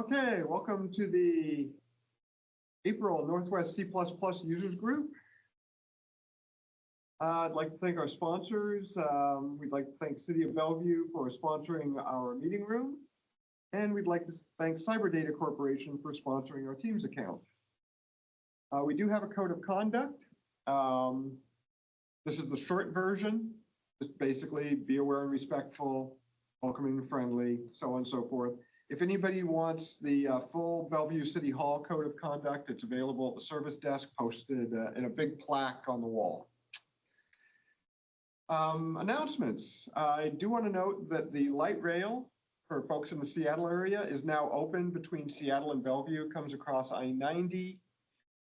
Okay, welcome to the April Northwest C++ users group. I'd like to thank our sponsors. We'd like to thank City of Bellevue for sponsoring our meeting room. And we'd like to thank Cyberdata Corporation for sponsoring our Teams account. We do have a code of conduct. This is the short version. Just basically be aware and respectful, welcoming and friendly, so on and so forth. If anybody wants the full Bellevue City Hall Code of Conduct, it's available at the service desk, posted in a big plaque on the wall. Announcements. I do want to note that the light rail for folks in the Seattle area is now open between Seattle and Bellevue. It comes across I-90.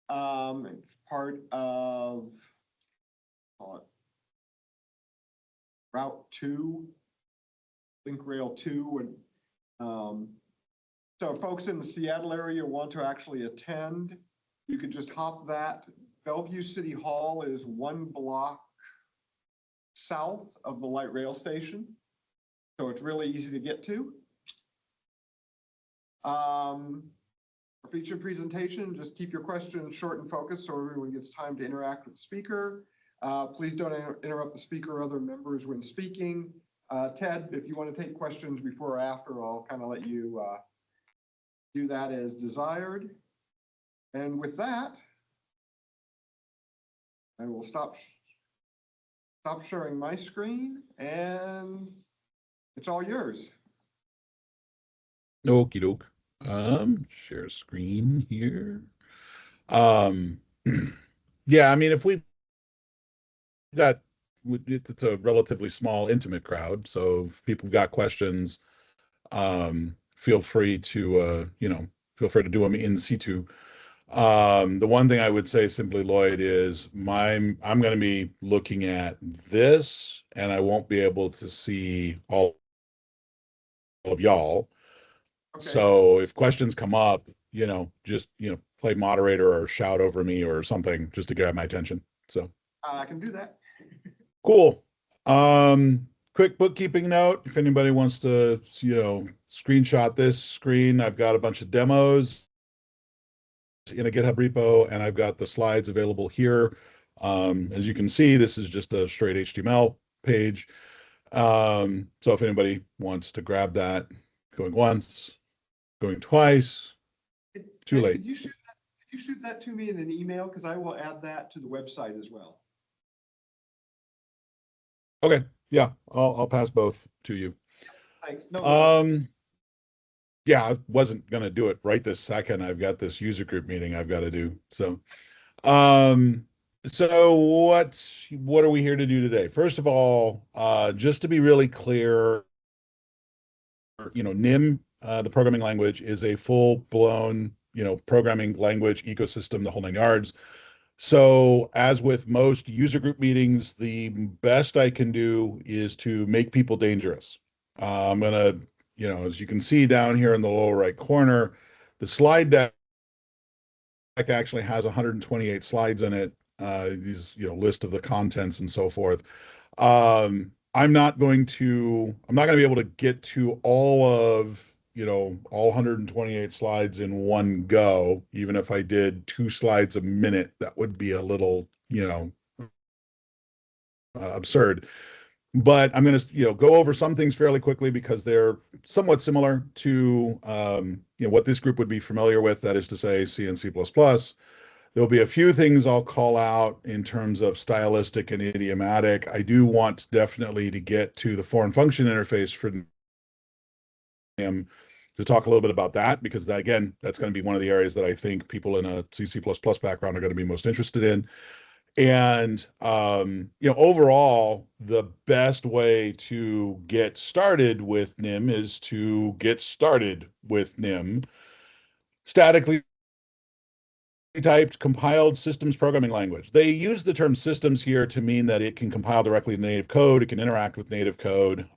It's part of Route 2, Link Rail 2, and so folks in the Seattle area want to actually attend, you could just hop that. Bellevue City Hall is 1 block south of the light rail station, so it's really easy to get to. Our feature presentation, just keep your questions short and focused so everyone gets time to interact with the speaker. Please don't interrupt the speaker or other members when speaking. Ted, if you want to take questions before or after, I'll kind of let you do that as desired. And with that, I will stop sharing my screen, and it's all yours. Okie doke. Share screen here. Yeah, I mean, if we got, it's a relatively small, intimate crowd. So if people got questions, feel free to, feel free to do them in situ. The one thing I would say simply, Lloyd, is I'm going to be looking at this, and I won't be able to see all of y'all. Okay. So if questions come up, just, play moderator or shout over me or something just to grab my attention. So I can do that. Cool. Quick bookkeeping note, if anybody wants to, screenshot this screen, I've got a bunch of demos in a GitHub repo, and I've got the slides available here. As you can see, this is just a straight HTML page. So if anybody wants to grab that, going once, going twice, too late. Could you shoot that to me in an email? Because I will add that to the website as well. Okay, yeah, I'll pass both to you. Thanks. No. Yeah, I wasn't gonna do it right this second. I've got this user group meeting I've got to do. So, so what are we here to do today? First of all, just to be really clear, Nim, the programming language, is a full-blown, programming language ecosystem, the whole 9 yards. So as with most user group meetings, the best I can do is to make people dangerous. I'm going to, as you can see down here in the lower right corner, the slide deck actually has 128 slides in it, these, list of the contents and so forth. I'm not going to be able to get to all of, all 128 slides in one go. Even if I did 2 slides a minute, that would be a little, absurd. But I'm going to, go over some things fairly quickly because they're somewhat similar to, what this group would be familiar with. That is to say, C and C++. There'll be a few things I'll call out in terms of stylistic and idiomatic. I do want definitely to get to the foreign function interface for Nim to talk a little bit about that, because that, again, that's going to be one of the areas that I think people in a C++ background are going to be most interested in. And, overall, the best way to get started with Nim is to get started with Nim. Statically typed compiled systems programming language. They use the term systems here to mean that it can compile directly to native code. It can interact with native code.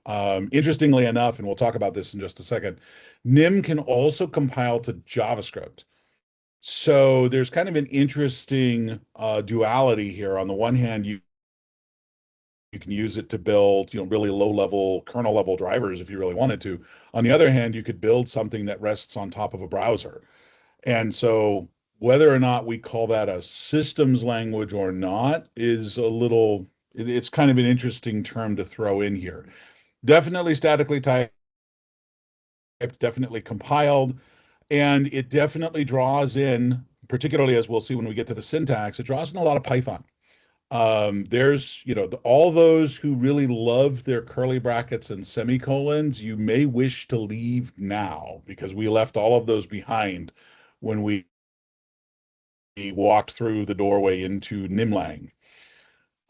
Interestingly enough, and we'll talk about this in just a second, Nim can also compile to JavaScript. So there's kind of an interesting duality here. On the one hand, you You can use it to build, really low-level kernel-level drivers if you really wanted to. On the other hand, you could build something that rests on top of a browser. And so whether or not we call that a systems language or not is it's kind of an interesting term to throw in here. Definitely statically typed, definitely compiled, and it definitely draws in, particularly as we'll see when we get to the syntax, it draws in a lot of Python. There's, all those who really love their curly brackets and semicolons, you may wish to leave now because we left all of those behind when we walked through the doorway into Nimlang.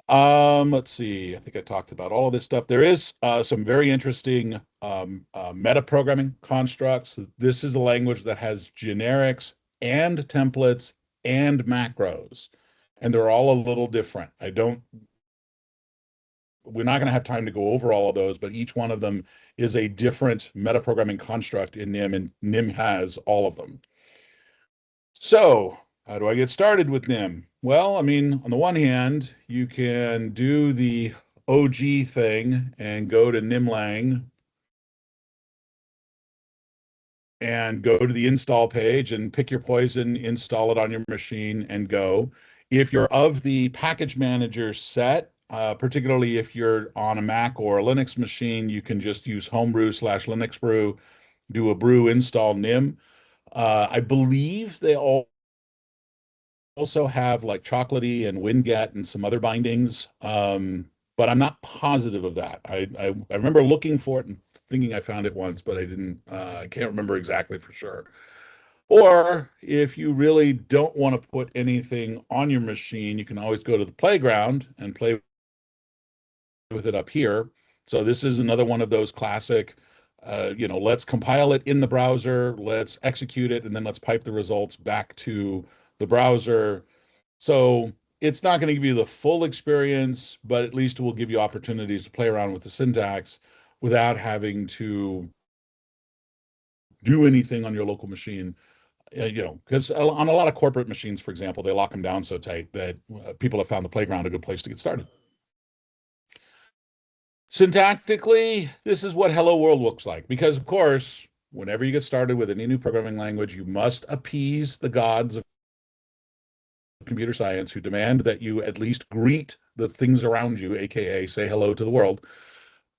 Let's see. I think I talked about all of this stuff. There is some very interesting meta programming constructs. This is a language that has generics and templates and macros, and they're all a little different. We're not going to have time to go over all of those, but each one of them is a different meta programming construct in Nim, and Nim has all of them. So how do I get started with Nim? Well, on the one hand, you can do the OG thing and go to Nimlang and go to the install page and pick your poison, install it on your machine, and go. If you're of the package manager set, particularly if you're on a Mac or a Linux machine, you can just use homebrew/Linux brew, do a brew install Nim. I believe they also have like Chocolatey and Winget and some other bindings, but I'm not positive of that. I remember looking for it and thinking I found it once, but I can't remember exactly for sure. Or if you really don't want to put anything on your machine, you can always go to the playground and play with it up here. So this is another one of those classic, let's compile it in the browser, let's execute it, and then let's pipe the results back to the browser. So it's not going to give you the full experience, but at least it will give you opportunities to play around with the syntax without having to do anything on your local machine. Because on a lot of corporate machines, for example, they lock them down so tight that people have found the playground a good place to get started. Syntactically, this is what Hello World looks like, because of course, whenever you get started with any new programming language, you must appease the gods of computer science who demand that you at least greet the things around you, aka say hello to the world.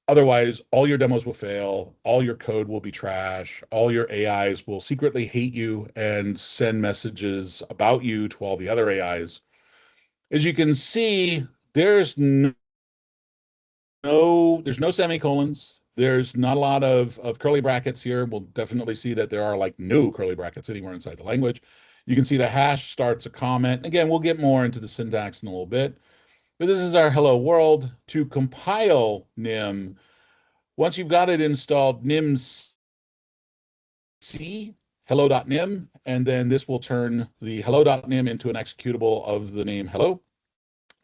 Otherwise, all your demos will fail, all your code will be trash, all your AIs will secretly hate you and send messages about you to all the other AIs. As you can see, there's no semicolons. There's not a lot of curly brackets here. We'll definitely see that there are like no curly brackets anywhere inside the language. You can see the hash starts a comment. Again, we'll get more into the syntax in a little bit. But this is our hello world. To compile Nim, once you've got it installed, nimc hello.nim, and then this will turn the hello.nim into an executable of the name hello.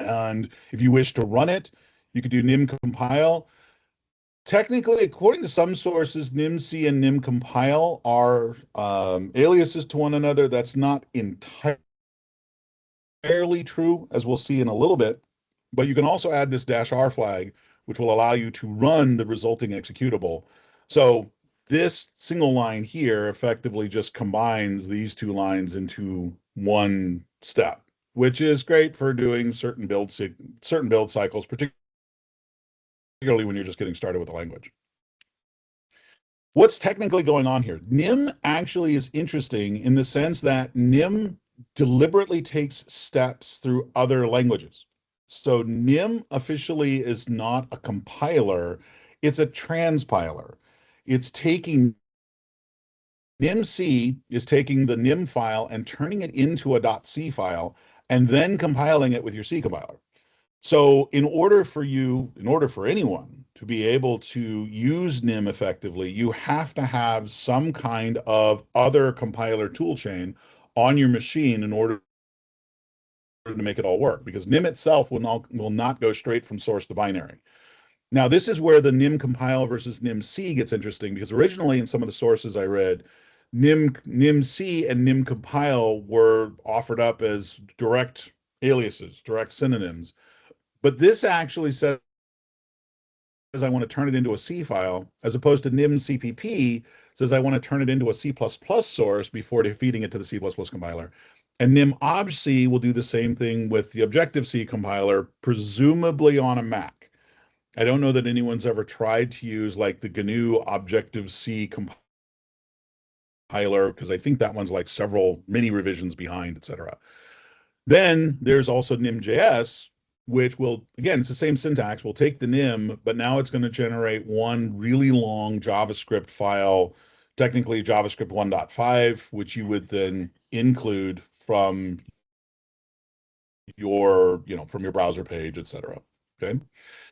And if you wish to run it, you could do nim compile. Technically, according to some sources, nimc and nim compile are aliases to one another. That's not entirely true, as we'll see in a little bit. But you can also add this -r flag, which will allow you to run the resulting executable. So this single line here effectively just combines these two lines into one step, which is great for doing certain build cycles, particularly when you're just getting started with the language. What's technically going on here? Nim actually is interesting in the sense that Nim deliberately takes steps through other languages. So Nim officially is not a compiler, it's a transpiler. It's taking nimc is taking the Nim file and turning it into a .c file and then compiling it with your C compiler. So in order for anyone to be able to use Nim effectively, you have to have some kind of other compiler toolchain on your machine in order to make it all work, because Nim itself will not go straight from source to binary. Now, this is where the Nim compile versus nimc gets interesting, because originally in some of the sources I read, nimc and Nim compile were offered up as direct aliases, direct synonyms. But this actually says I want to turn it into a C file, as opposed to Nim CPP says I want to turn it into a C++ source before feeding it to the C++ compiler. And Nim obj will do the same thing with the Objective-C compiler, presumably on a Mac. I don't know that anyone's ever tried to use like the GNU Objective-C compiler, because I think that one's like several mini revisions behind, etc. Then there's also Nim.js, which will, again, it's the same syntax. We'll take the Nim, but now it's going to generate one really long JavaScript file, technically JavaScript 1.5, which you would then include from your, from your browser page, etc. Okay.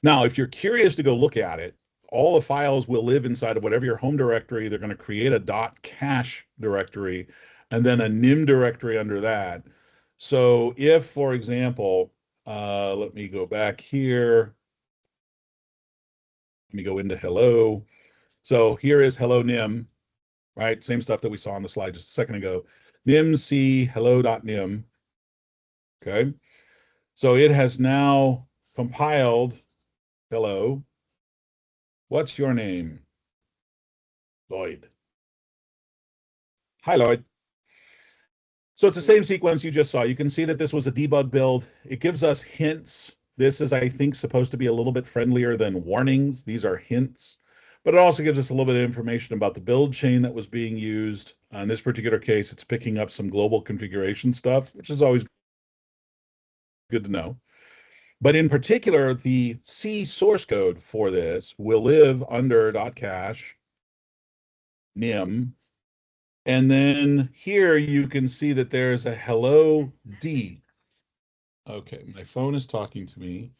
Now, if you're curious to go look at it, all the files will live inside of whatever your home directory. They're going to create a .cache directory and then a Nim directory under that. So if, for example, let me go back here. Let me go into hello. So here is hello Nim, right? Same stuff that we saw on the slide just a second ago. Nim c hello.nim. Okay. So it has now compiled hello. What's your name? Lloyd. Hi, Lloyd. So it's the same sequence you just saw. You can see that this was a debug build. It gives us hints. This is, I think, supposed to be a little bit friendlier than warnings. These are hints. But it also gives us a little bit of information about the build chain that was being used. In this particular case, it's picking up some global configuration stuff, which is always good to know. But in particular, the C source code for this will live under .cache nim. And then here you can see that there's a hello D. Okay, my phone is talking to me,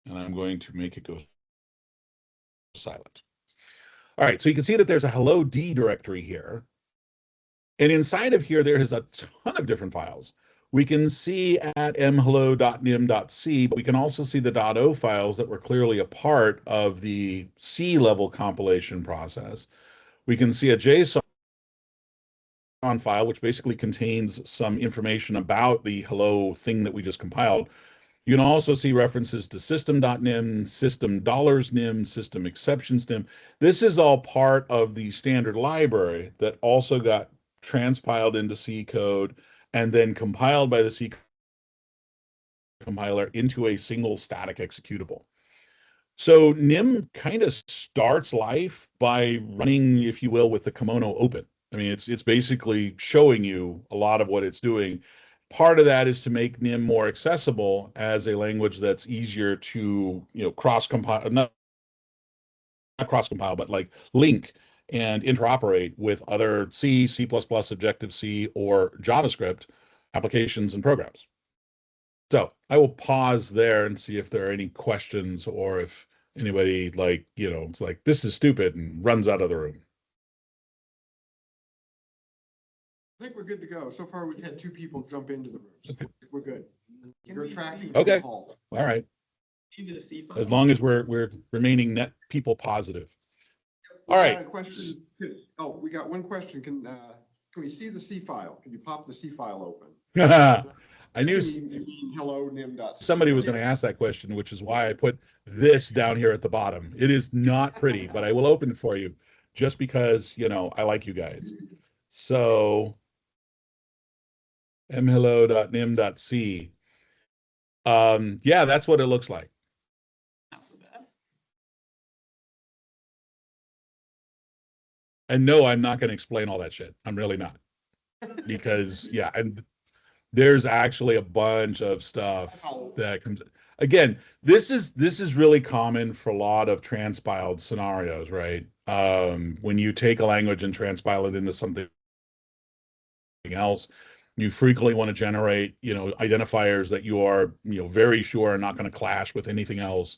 and I'm going to make it go silent. All right, so you can see that there's a hello D directory here. And inside of here, there is a ton of different files. We can see at mhello.nim.c, but we can also see the .o files that were clearly a part of the C level compilation process. We can see a JSON file, which basically contains some information about the hello thing that we just compiled. You can also see references to system.nim, system $nim, system exceptions nim. This is all part of the standard library that also got transpiled into C code and then compiled by the C compiler into a single static executable. So Nim kind of starts life by running, if you will, with the kimono open. I mean, it's basically showing you a lot of what it's doing. Part of that is to make Nim more accessible as a language that's easier to, cross-compile, not cross-compile, but like link and interoperate with other C, C++, Objective-C, or JavaScript applications and programs. So I will pause there and see if there are any questions or if anybody it's like, this is stupid and runs out of the room. I think we're good to go. So far, we've had 2 people jump into the room. So Okay. we're good. You're tracking. Okay. The hall. All right. As long as we're remaining net people positive. All right. A question. Oh, we got one question. Can we see the C file? Can you pop the C file open? I knew hello nim.c. somebody was going to ask that question, which is why I put this down here at the bottom. It is not pretty, but I will open it for you just because, I like you guys. So mhello.nim.c. Yeah, that's what it looks like. Not so bad. And no, I'm not going to explain all that shit. I'm really not. Because, yeah, and there's actually a bunch of stuff that comes. Again, this is really common for a lot of transpiled scenarios, right? When you take a language and transpile it into something else, you frequently want to generate, identifiers that you are, very sure are not going to clash with anything else.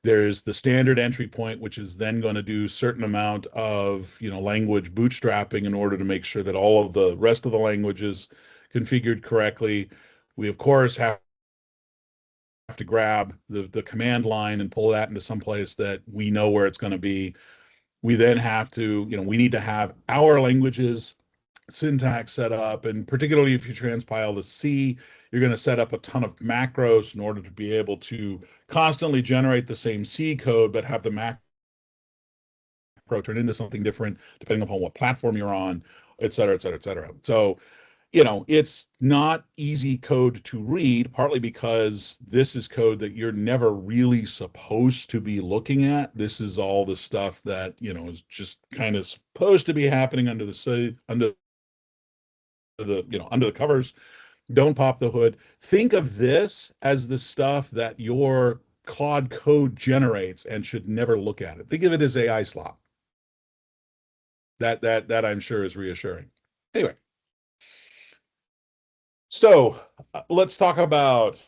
There's the standard entry point, which is then going to do a certain amount of, language bootstrapping in order to make sure that all of the rest of the language is configured correctly. We, of course, have to grab the command line and pull that into some place that we know where it's going to be. We then have to, we need to have our languages syntax set up, and particularly if you transpile to C, you're going to set up a ton of macros in order to be able to constantly generate the same C code, but have the macros turn into something different depending upon what platform you're on, et cetera, et cetera, et cetera. So, you know, it's not easy code to read, partly because this is code that you're never really supposed to be looking at. This is all the stuff that, you know, is just kind of supposed to be happening under the under the covers. Don't pop the hood. Think of this as the stuff that your Claude code generates and should never look at it. Think of it as AI slop. That I'm sure is reassuring. Anyway, so let's talk about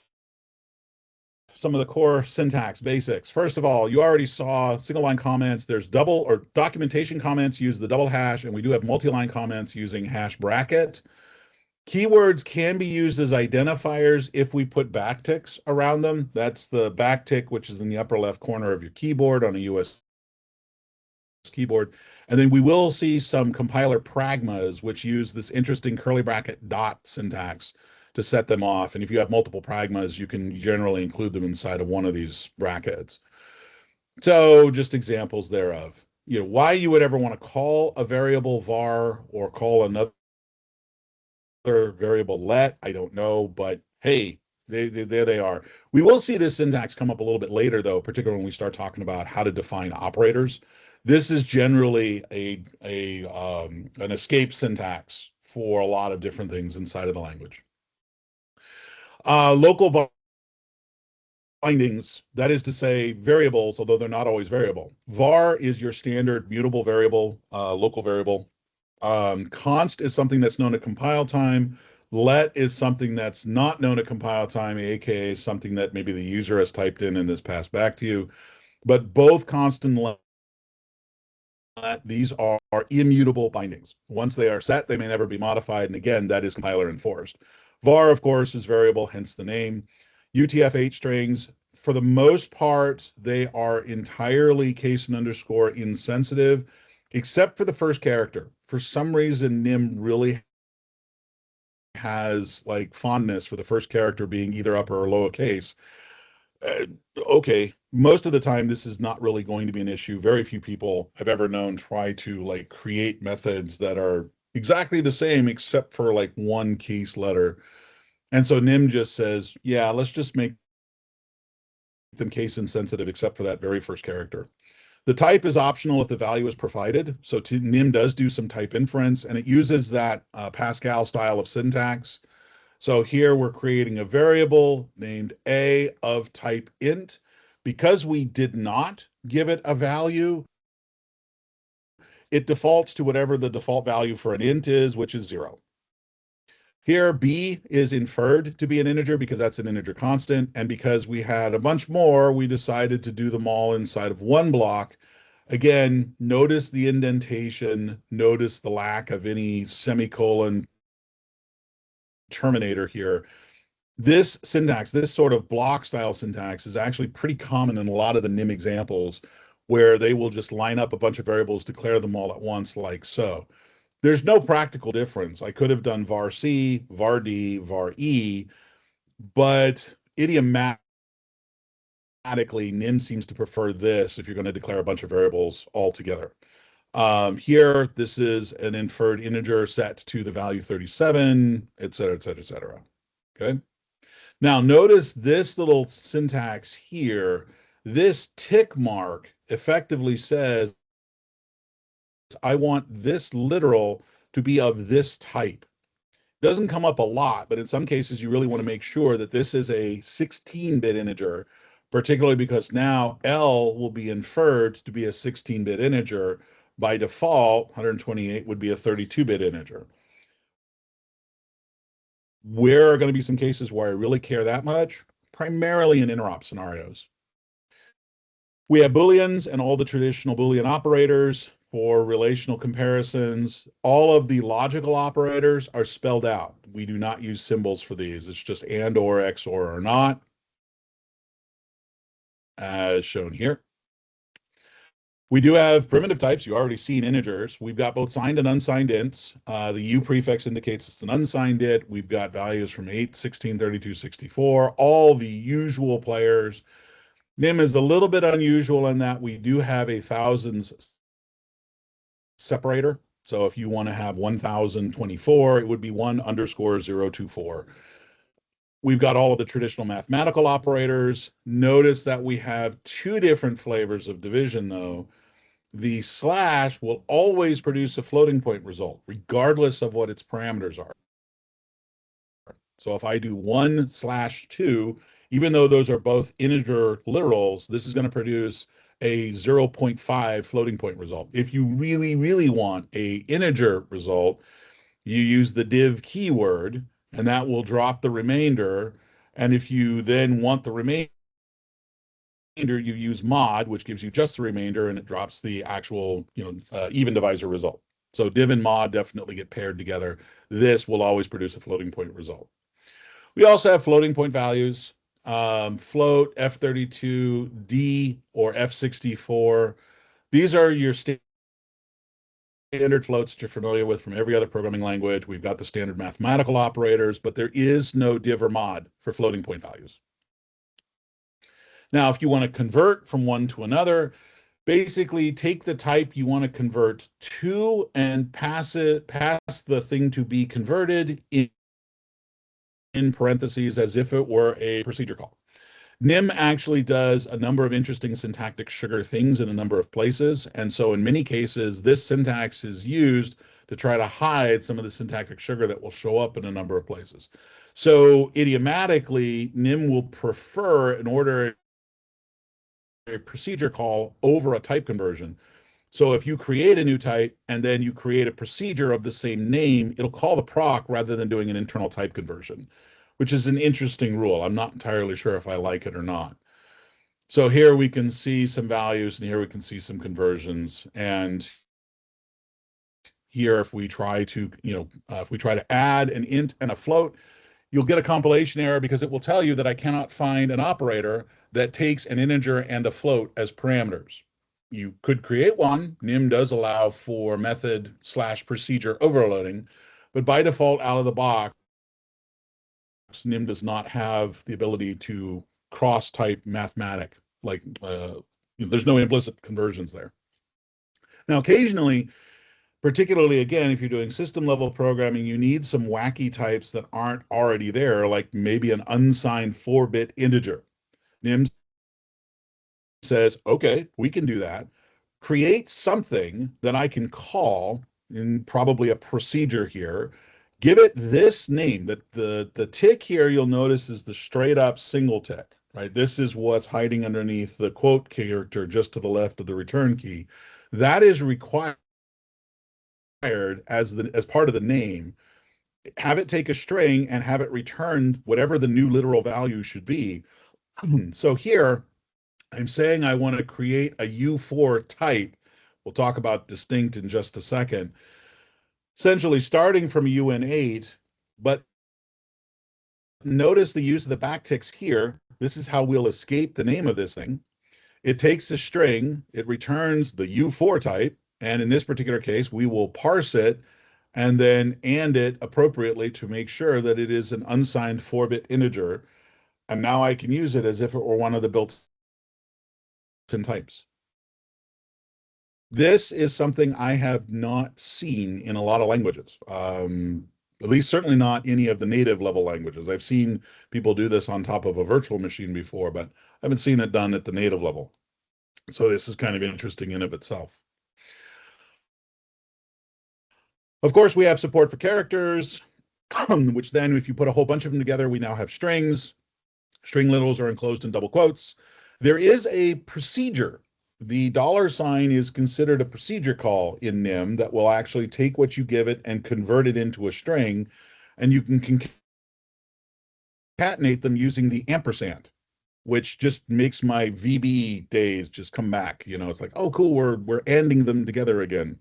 some of the core syntax basics. First of all, you already saw single line comments. There's double or documentation comments use the double hash, and we do have multi-line comments using hash bracket. Keywords can be used as identifiers if we put backticks around them. That's the backtick, which is in the upper left corner of your keyboard on a US keyboard. And then we will see some compiler pragmas, which use this interesting curly bracket dot syntax to set them off. And if you have multiple pragmas, you can generally include them inside of one of these brackets. So just examples thereof. You know, why you would ever want to call a variable var or call another variable let, I don't know, but hey, there they are. We will see this syntax come up a little bit later, though, particularly when we start talking about how to define operators. This is generally an escape syntax for a lot of different things inside of the language. Local bindings, that is to say variables, although they're not always variable. Var is your standard mutable variable, local variable. Const is something that's known at compile time. Let is something that's not known at compile time, aka something that maybe the user has typed in and has passed back to you. But both const and let, these are immutable bindings. Once they are set, they may never be modified. And again, that is compiler enforced. Var, of course, is variable, hence the name. UTF-8 strings, for the most part, they are entirely case and underscore insensitive, except for the first character. For some reason, Nim really has like fondness for the first character being either upper or lowercase. Okay, most of the time this is not really going to be an issue. Very few people I've ever known try to like create methods that are exactly the same except for like one case letter. And so Nim just says, yeah, let's just make them case insensitive except for that very first character. The type is optional if the value is provided. So Nim does do some type inference, and it uses that Pascal style of syntax. So here we're creating a variable named a of type int. Because we did not give it a value, it defaults to whatever the default value for an int is, which is 0. Here, b is inferred to be an integer because that's an integer constant. And because we had a bunch more, we decided to do them all inside of one block. Again, notice the indentation, notice the lack of any semicolon terminator here. This syntax, this sort of block style syntax is actually pretty common in a lot of the Nim examples where they will just line up a bunch of variables, declare them all at once like so. There's no practical difference. I could have done var C, var D, var E, but idiomatically, Nim seems to prefer this if you're going to declare a bunch of variables all together. Here, this is an inferred integer set to the value 37, et cetera, et cetera, et cetera. Okay. Now, notice this little syntax here. This tick mark effectively says, I want this literal to be of this type. It doesn't come up a lot, but in some cases, you really want to make sure that this is a 16-bit integer, particularly because now L will be inferred to be a 16-bit integer. By default, 128 would be a 32-bit integer. Where are going to be some cases where I really care that much? Primarily in interop scenarios. We have Booleans and all the traditional Boolean operators for relational comparisons. All of the logical operators are spelled out. We do not use symbols for these. It's just and, or, XOR, or not, as shown here. We do have primitive types. You already seen integers. We've got both signed and unsigned ints. The U prefix indicates it's an unsigned int. We've got values from 8, 16, 32, 64, all the usual players. Nim is a little bit unusual in that we do have a thousands separator. So if you want to have 1024, it would be 1_024. We've got all of the traditional mathematical operators. Notice that we have two different flavors of division, though. The slash will always produce a floating point result, regardless of what its parameters are. So if I do 1/2, even though those are both integer literals, this is going to produce a 0.5 floating point result. If you really, really want a integer result, you use the div keyword, and that will drop the remainder. And if you then want the remainder, you use mod, which gives you just the remainder, and it drops the actual, even divisor result. So div and mod definitely get paired together. This will always produce a floating point result. We also have floating point values, float, F32, D, or F64. These are your standard floats that you're familiar with from every other programming language. We've got the standard mathematical operators, but there is no div or mod for floating point values. Now, if you want to convert from one to another, basically take the type you want to convert to and pass the thing to be converted in parentheses as if it were a procedure call. Nim actually does a number of interesting syntactic sugar things in a number of places. And so in many cases, this syntax is used to try to hide some of the syntactic sugar that will show up in a number of places. So idiomatically, Nim will prefer an order a procedure call over a type conversion. So if you create a new type and then you create a procedure of the same name, it'll call the proc rather than doing an internal type conversion, which is an interesting rule. I'm not entirely sure if I like it or not. So here we can see some values, and here we can see some conversions. And here, if we try to, add an int and a float, you'll get a compilation error because it will tell you that I cannot find an operator that takes an integer and a float as parameters. You could create one. Nim does allow for method/procedure overloading, but by default, out of the box, Nim does not have the ability to cross-type mathematic. There's no implicit conversions there. Now, occasionally, particularly, again, if you're doing system-level programming, you need some wacky types that aren't already there, like maybe an unsigned 4-bit integer. Nim says, okay, we can do that. Create something that I can call in probably a procedure here. Give it this name. The tick here, you'll notice, is the straight-up single tick, right? This is what's hiding underneath the quote character just to the left of the return key. That is required as part of the name. Have it take a string and have it return whatever the new literal value should be. So here, I'm saying I want to create a U4 type. We'll talk about distinct in just a second. Essentially starting from UN8, but notice the use of the backticks here. This is how we'll escape the name of this thing. It takes a string, it returns the U4 type, and in this particular case, we will parse it and then AND it appropriately to make sure that it is an unsigned 4-bit integer. And now I can use it as if it were one of the built-in types. This is something I have not seen in a lot of languages, at least certainly not any of the native level languages. I've seen people do this on top of a virtual machine before, but I haven't seen it done at the native level. So this is kind of interesting in of itself. Of course, we have support for characters, which then if you put a whole bunch of them together, we now have strings. String literals are enclosed in double quotes. There is a procedure. The $ is considered a procedure call in Nim that will actually take what you give it and convert it into a string, and you can concatenate them using the ampersand, which just makes my VB days just come back. It's like, oh, cool, we're ending them together again.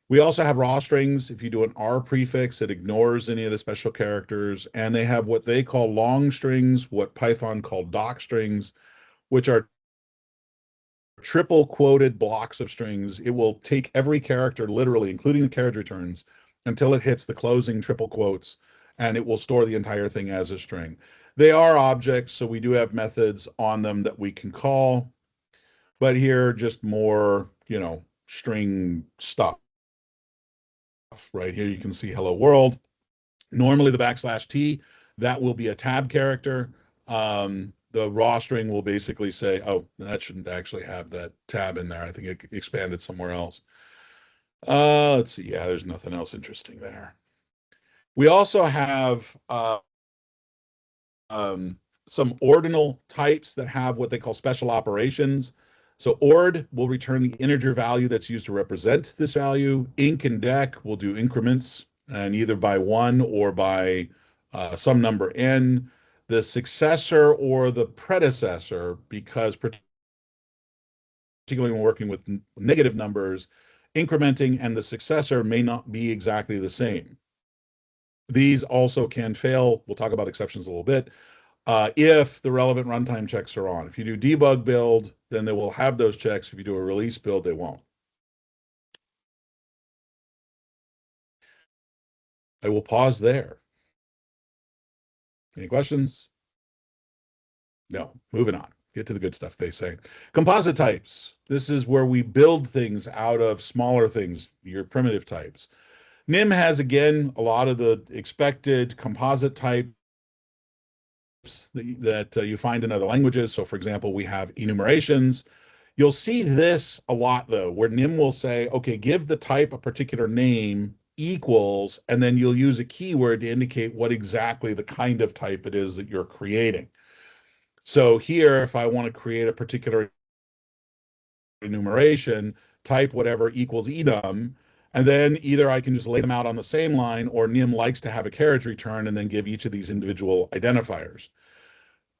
We also have raw strings. If you do an R prefix, it ignores any of the special characters, and they have what they call long strings, what Python called doc strings, which are triple quoted blocks of strings. It will take every character literally, including the carriage returns, until it hits the closing triple quotes, and it will store the entire thing as a string. They are objects, so we do have methods on them that we can call, but here just more, string stuff. stuff, right? Here you can see hello world. Normally the \T, that will be a tab character. The raw string will basically say, oh, that shouldn't actually have that tab in there. I think it expanded somewhere else. Let's see. Yeah, there's nothing else interesting there. We also have some ordinal types that have what they call special operations. So ord will return the integer value that's used to represent this value. Inc and dec will do increments, and either by 1 or by some number n. The successor or the predecessor, because particularly when working with negative numbers, incrementing and the successor may not be exactly the same. These also can fail. We'll talk about exceptions a little bit. If the relevant runtime checks are on. If you do debug build, then they will have those checks. If you do a release build, they won't. I will pause there. Any questions? No, moving on. Get to the good stuff, they say. Composite types. This is where we build things out of smaller things, your primitive types. Nim has, again, a lot of the expected composite types that you find in other languages. So, for example, we have enumerations. You'll see this a lot, though, where Nim will say, okay, give the type a particular name equals, and then you'll use a keyword to indicate what exactly the kind of type it is that you're creating. So here, if I want to create a particular enumeration, type whatever equals enum, and then either I can just lay them out on the same line, or Nim likes to have a carriage return and then give each of these individual identifiers.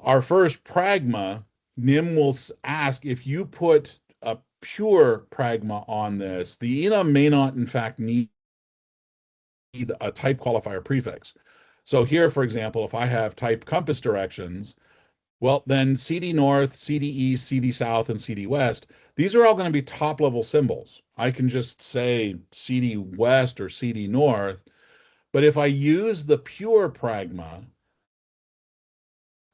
Our first pragma, Nim will ask if you put a pure pragma on this, the enum may not in fact need a type qualifier prefix. So here, for example, if I have type compass directions, well, then CD North, CD East, CD South, and CD West, these are all going to be top-level symbols. I can just say CD West or CD North, but if I use the pure pragma,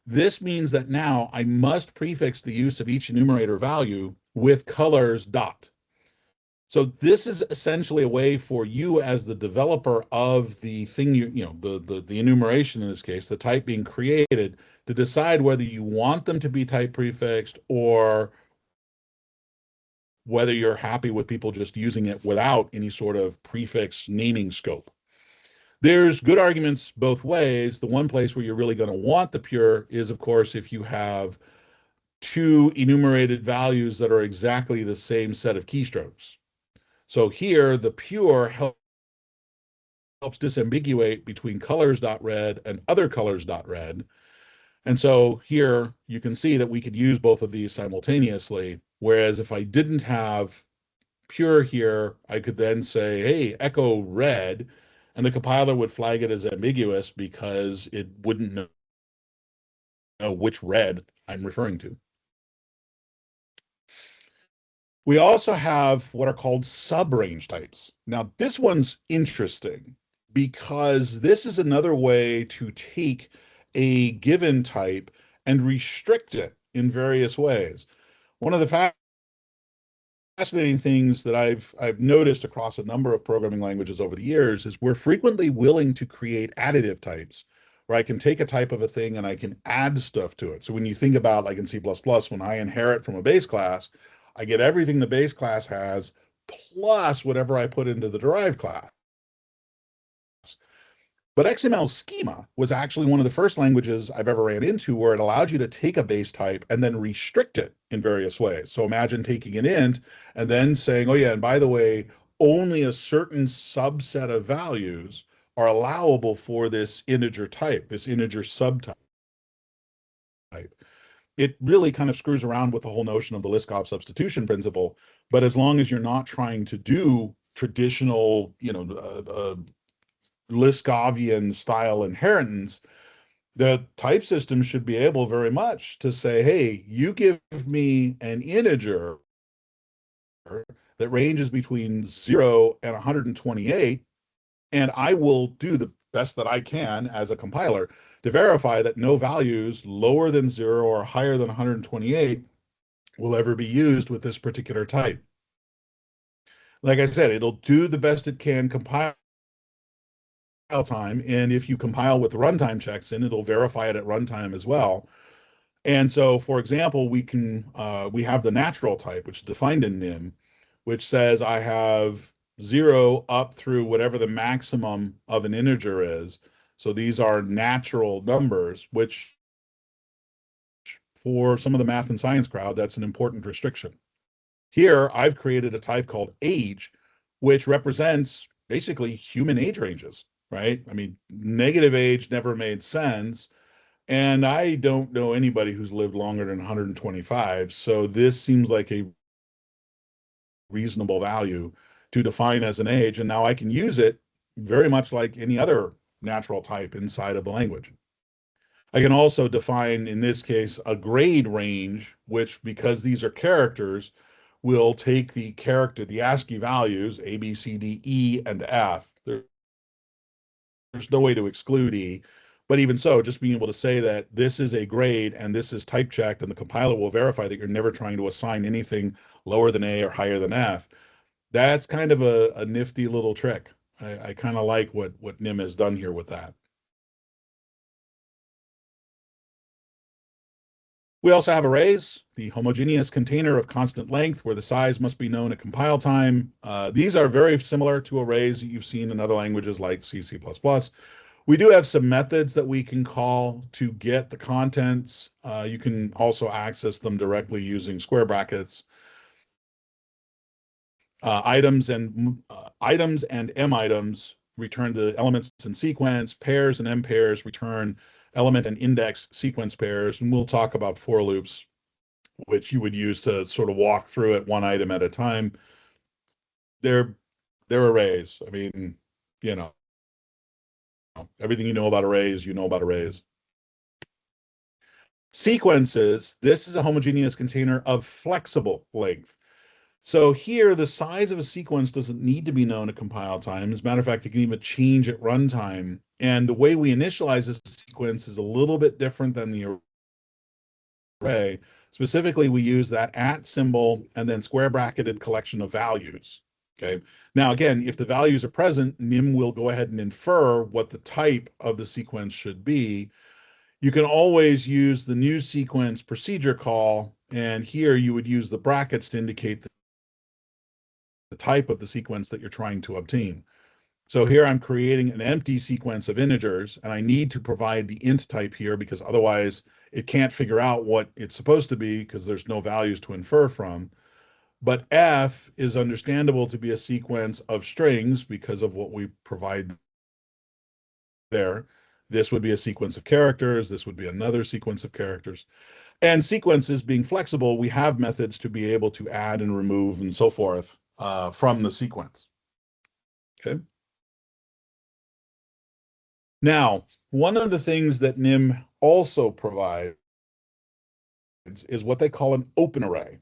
this means that now I must prefix the use of each enumerator value with colors dot. So this is essentially a way for you as the developer of the thing, the enumeration in this case, the type being created, to decide whether you want them to be type prefixed or whether you're happy with people just using it without any sort of prefix naming scope. There's good arguments both ways. The one place where you're really going to want the pure is, of course, if you have two enumerated values that are exactly the same set of keystrokes. So here, the pure helps disambiguate between colors.red and other colors.red. And so here you can see that we could use both of these simultaneously. Whereas if I didn't have pure here, I could then say, hey, echo red, and the compiler would flag it as ambiguous because it wouldn't know which red I'm referring to. We also have what are called subrange types. Now, this one's interesting because this is another way to take a given type and restrict it in various ways. One of the fascinating things that I've noticed across a number of programming languages over the years is we're frequently willing to create additive types, where I can take a type of a thing and I can add stuff to it. So when you think about, like in C++, when I inherit from a base class, I get everything the base class has plus whatever I put into the derived class. But XML schema was actually one of the first languages I've ever ran into where it allowed you to take a base type and then restrict it in various ways. So imagine taking an int and then saying, oh yeah, and by the way, only a certain subset of values are allowable for this integer type, this integer subtype. It really kind of screws around with the whole notion of the Liskov substitution principle. But as long as you're not trying to do traditional, Liskovian style inheritance, the type system should be able very much to say, hey, you give me an integer that ranges between 0 and 128, and I will do the best that I can as a compiler to verify that no values lower than 0 or higher than 128 will ever be used with this particular type. Like I said, it'll do the best it can compile time, and if you compile with the runtime checks in, it'll verify it at runtime as well. And so, for example, we have the natural type, which is defined in Nim, which says I have 0 up through whatever the maximum of an integer is. So these are natural numbers, which for some of the math and science crowd, that's an important restriction. Here, I've created a type called age, which represents basically human age ranges, right? I mean, negative age never made sense. And I don't know anybody who's lived longer than 125. So this seems like a reasonable value to define as an age. And now I can use it very much like any other natural type inside of the language. I can also define, in this case, a grade range, which, because these are characters, will take the ASCII values, A, B, C, D, E, and F. There's no way to exclude E. But even so, just being able to say that this is a grade and this is type checked, and the compiler will verify that you're never trying to assign anything lower than A or higher than F, that's kind of a nifty little trick. I kind of like what Nim has done here with that. We also have arrays, the homogeneous container of constant length where the size must be known at compile time. These are very similar to arrays that you've seen in other languages like C, C++. We do have some methods that we can call to get the contents. You can also access them directly using square brackets. Items and M items return the elements in sequence. Pairs and M pairs return element and index sequence pairs. And we'll talk about for loops, which you would use to sort of walk through it one item at a time. They're arrays. I mean, you know, everything you know about arrays, you know about arrays. Sequences, this is a homogeneous container of flexible length. So here, the size of a sequence doesn't need to be known at compile time. As a matter of fact, it can even change at runtime. And the way we initialize this sequence is a little bit different than the array. Specifically, we use that @ symbol and then square bracketed collection of values. Okay. Now, again, if the values are present, Nim will go ahead and infer what the type of the sequence should be. You can always use the new sequence procedure call, and here you would use the brackets to indicate the type of the sequence that you're trying to obtain. So here I'm creating an empty sequence of integers, and I need to provide the int type here because otherwise it can't figure out what it's supposed to be because there's no values to infer from. But F is understandable to be a sequence of strings because of what we provide there. This would be a sequence of characters. This would be another sequence of characters. And sequences being flexible, we have methods to be able to add and remove and so forth from the sequence. Okay. Now, one of the things that Nim also provides is what they call an open array.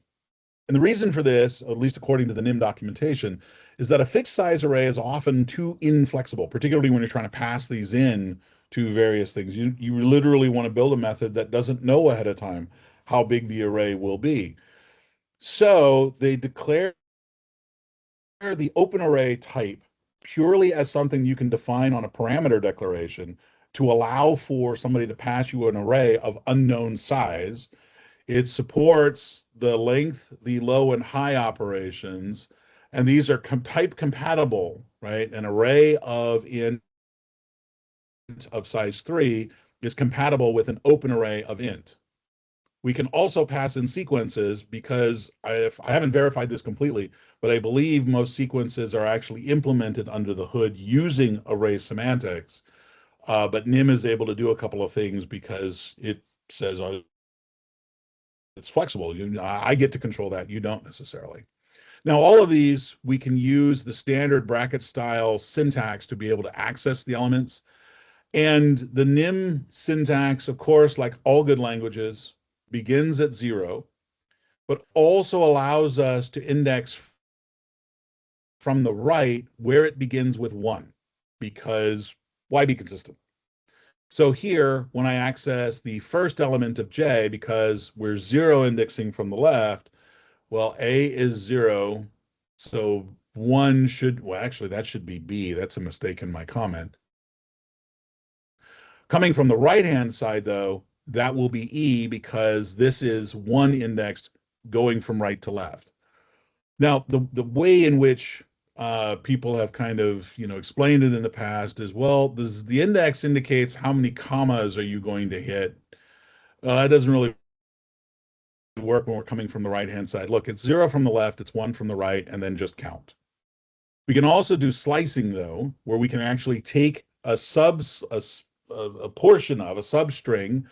And the reason for this, at least according to the Nim documentation, is that a fixed size array is often too inflexible, particularly when you're trying to pass these in to various things. You literally want to build a method that doesn't know ahead of time how big the array will be. So they declare the open array type purely as something you can define on a parameter declaration to allow for somebody to pass you an array of unknown size. It supports the length, the low and high operations, and these are type compatible, right? An array of int of size 3 is compatible with an open array of int. We can also pass in sequences because I haven't verified this completely, but I believe most sequences are actually implemented under the hood using array semantics. But Nim is able to do a couple of things because it says it's flexible. I get to control that. You don't necessarily. Now, all of these, we can use the standard bracket style syntax to be able to access the elements. And the Nim syntax, of course, like all good languages, begins at 0, but also allows us to index from the right where it begins with 1, because why be consistent? So here, when I access the first element of J, because we're 0 indexing from the left, well, A is 0, so 1 should, well, actually, that should be B. That's a mistake in my comment. Coming from the right-hand side, though, that will be E because this is one index going from right to left. Now, the way in which people have kind of, explained it in the past is, well, the index indicates how many commas are you going to hit. That doesn't really work when we're coming from the right-hand side. Look, it's 0 from the left, it's 1 from the right, and then just count. We can also do slicing, though, where we can actually take a portion of a substring.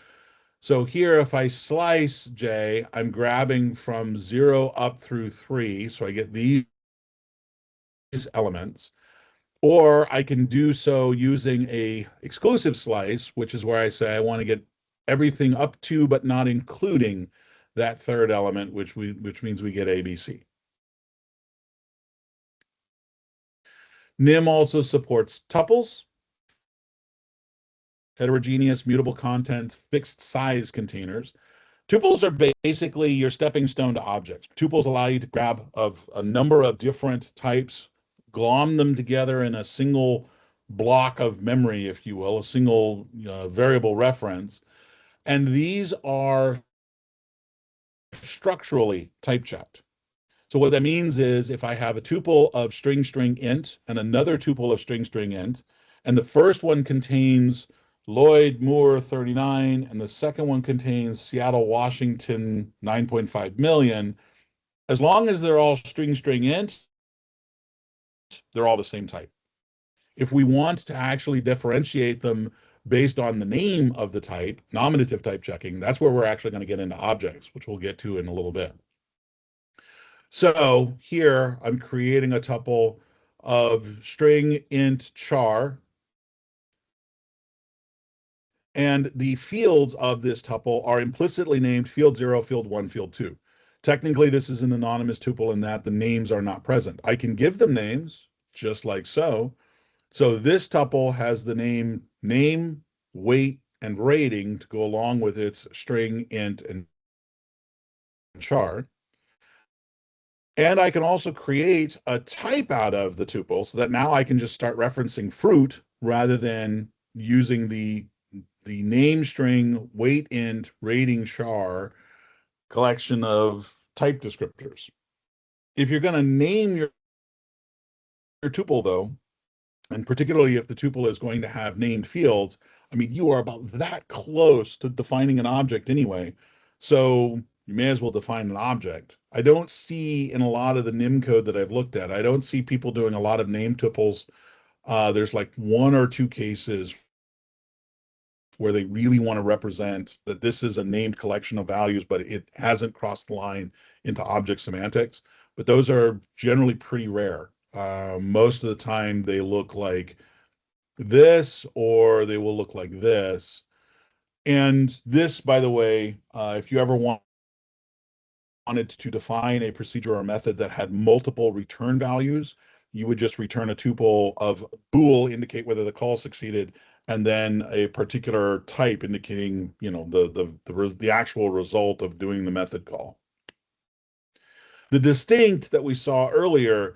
So here, if I slice J, I'm grabbing from 0 up through 3, so I get these elements. Or I can do so using a exclusive slice, which is where I say I want to get everything up to but not including that third element, which means we get ABC. Nim also supports tuples, heterogeneous mutable content, fixed size containers. Tuples are basically your stepping stone to objects. Tuples allow you to grab a number of different types, glom them together in a single block of memory, if you will, a single variable reference. And these are structurally type checked. So what that means is if I have a tuple of string int and another tuple of string int, and the first one contains Lloyd Moore 39, and the second one contains Seattle, Washington 9.5 million, as long as they're all string int, they're all the same type. If we want to actually differentiate them based on the name of the type, nominative type checking, that's where we're actually going to get into objects, which we'll get to in a little bit. So here I'm creating a tuple of string int char, and the fields of this tuple are implicitly named field 0, field 1, field 2. Technically, this is an anonymous tuple in that the names are not present. I can give them names, just like so. So this tuple has the name, weight, and rating to go along with its string int and char. And I can also create a type out of the tuple so that now I can just start referencing fruit rather than using the name string, weight int, rating char collection of type descriptors. If you're going to name your tuple, though, and particularly if the tuple is going to have named fields, I mean, you are about that close to defining an object anyway. So you may as well define an object. I don't see in a lot of the Nim code that I've looked at, I don't see people doing a lot of name tuples. There's like 1 or 2 cases where they really want to represent that this is a named collection of values, but it hasn't crossed the line into object semantics. But those are generally pretty rare. Most of the time they look like this, or they will look like this. And this, by the way, if you ever wanted to define a procedure or method that had multiple return values, you would just return a tuple of bool, indicate whether the call succeeded, and then a particular type indicating, the actual result of doing the method call. The distinct that we saw earlier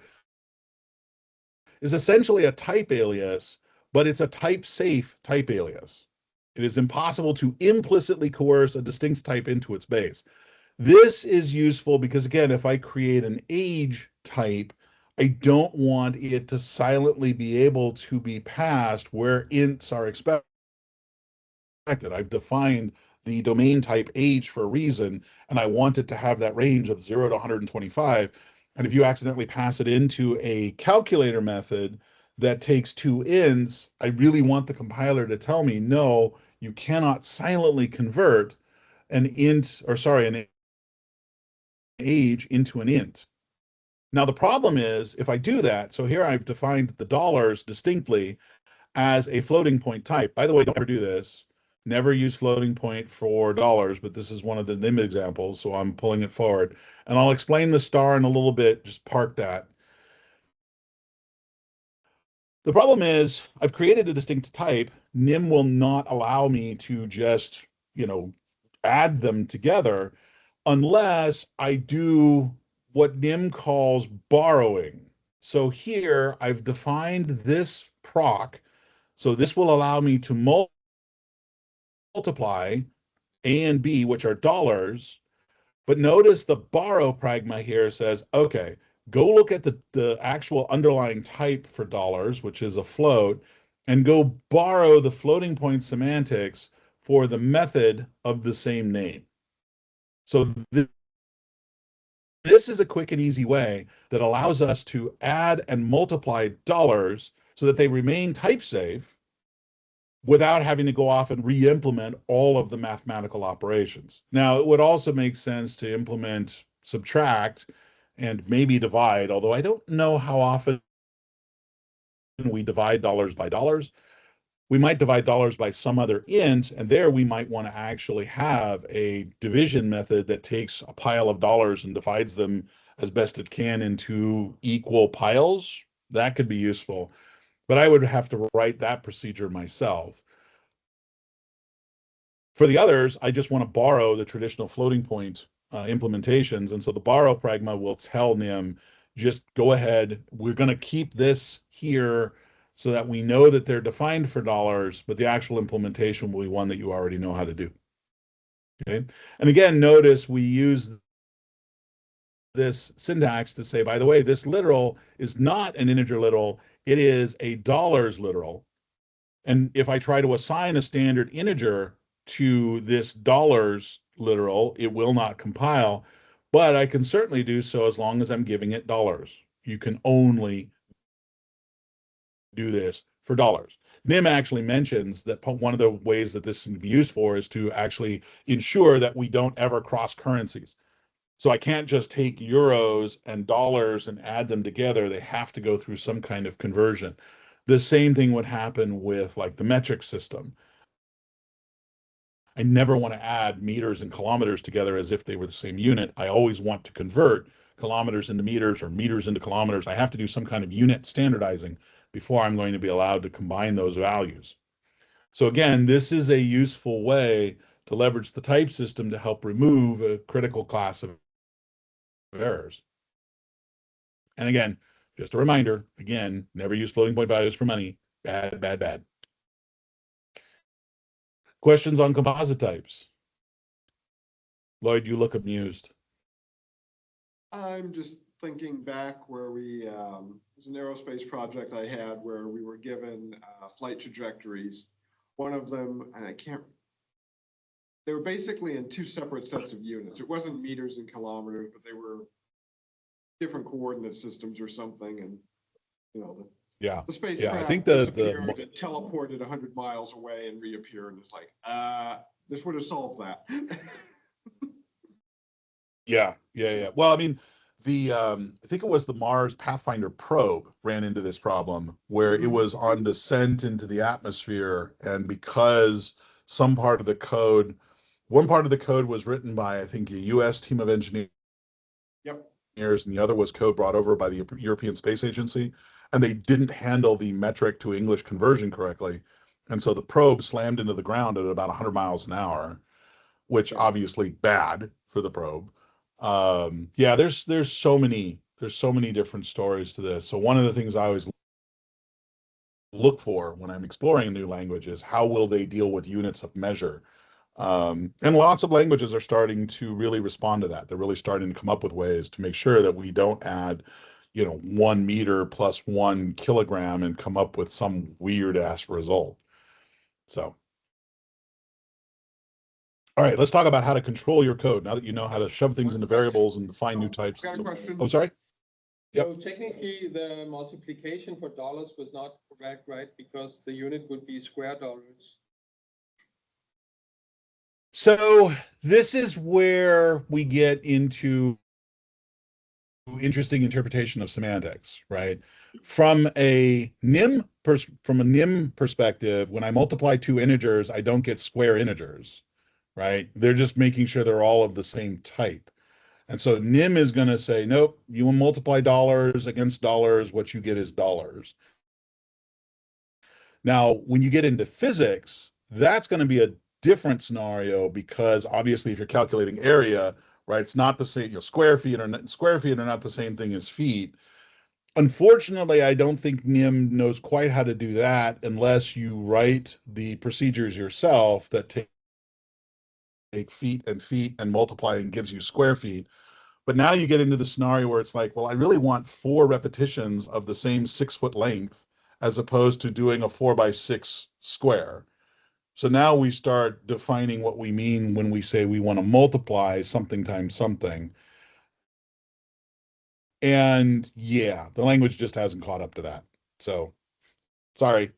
is essentially a type alias, but it's a type-safe type alias. It is impossible to implicitly coerce a distinct type into its base. This is useful because, again, if I create an age type, I don't want it to silently be able to be passed where ints are expected. I've defined the domain type age for a reason, and I want it to have that range of 0 to 125. And if you accidentally pass it into a calculator method that takes 2 ints, I really want the compiler to tell me, no, you cannot silently convert an age into an int. Now, the problem is if I do that, so here I've defined the dollars distinctly as a floating point type. By the way, don't ever do this. Never use floating point for dollars, but this is one of the Nim examples, so I'm pulling it forward. And I'll explain the star in a little bit, just park that. The problem is I've created a distinct type. Nim will not allow me to just, add them together unless I do what Nim calls borrowing. So here I've defined this proc. So this will allow me to multiply A and B, which are dollars. But notice the borrow pragma here says, okay, go look at the actual underlying type for dollars, which is a float, and go borrow the floating point semantics for the method of the same name. So this is a quick and easy way that allows us to add and multiply dollars so that they remain type safe without having to go off and re-implement all of the mathematical operations. Now, it would also make sense to implement subtract and maybe divide, although I don't know how often we divide dollars by dollars. We might divide dollars by some other int, and there we might want to actually have a division method that takes a pile of dollars and divides them as best it can into equal piles. That could be useful, but I would have to write that procedure myself. For the others, I just want to borrow the traditional floating point implementations, and so the borrow pragma will tell Nim, just go ahead, we're going to keep this here so that we know that they're defined for dollars, but the actual implementation will be one that you already know how to do. Okay. And again, notice we use this syntax to say, by the way, this literal is not an integer literal, it is a dollars literal. And if I try to assign a standard integer to this dollars literal, it will not compile, but I can certainly do so as long as I'm giving it dollars. You can only do this for dollars. Nim actually mentions that one of the ways that this can be used for is to actually ensure that we don't ever cross currencies. So I can't just take euros and dollars and add them together. They have to go through some kind of conversion. The same thing would happen with like the metric system. I never want to add meters and kilometers together as if they were the same unit. I always want to convert kilometers into meters or meters into kilometers. I have to do some kind of unit standardizing before I'm going to be allowed to combine those values. So again, this is a useful way to leverage the type system to help remove a critical class of errors. And again, just a reminder, again, never use floating point values for money. Bad, bad, bad. Questions on composite types? Lloyd, you look amused. I'm just thinking back where it was an aerospace project I had where we were given flight trajectories. One of them, and they were basically in two separate sets of units. It wasn't meters and kilometers, but they were different coordinate systems or something. And, you know, the spacecraft I think disappeared and teleported 100 miles away and reappeared. And it's like, this would have solved that. Yeah. Well, I mean, I think it was the Mars Pathfinder probe ran into this problem where it was on descent into the atmosphere, and because one part of the code was written by, I think, a U.S. team of engineers, and the other was code brought over by the European Space Agency, and they didn't handle the metric to English conversion correctly, and so the probe slammed into the ground at about 100 miles an hour, which obviously bad for the probe. There's so many different stories to this. So one of the things I always look for when I'm exploring a new language is how will they deal with units of measure? And lots of languages are starting to really respond to that. They're really starting to come up with ways to make sure that we don't add, 1 meter plus 1 kilogram and come up with some weird ass result. So. All right, let's talk about how to control your code now that you know how to shove things into variables and define new types. Got a question. Oh, sorry? Yep. So technically, the multiplication for dollars was not correct, right? Because the unit would be square dollars. So this is where we get into interesting interpretation of semantics, right? From a Nim perspective, when I multiply two integers, I don't get square integers. Right? They're just making sure they're all of the same type. And so Nim is going to say, nope, you multiply dollars against dollars, what you get is dollars. Now, when you get into physics, that's going to be a different scenario because obviously if you're calculating area, right, it's not the same, square feet are not the same thing as feet. Unfortunately, I don't think Nim knows quite how to do that unless you write the procedures yourself that take take feet and multiplying gives you square feet. But now you get into the scenario where it's like, well, I really want 4 repetitions of the same 6-foot length as opposed to doing a 4x6 square. So now we start defining what we mean when we say we want to multiply something times something. And yeah, the language just hasn't caught up to that. So sorry.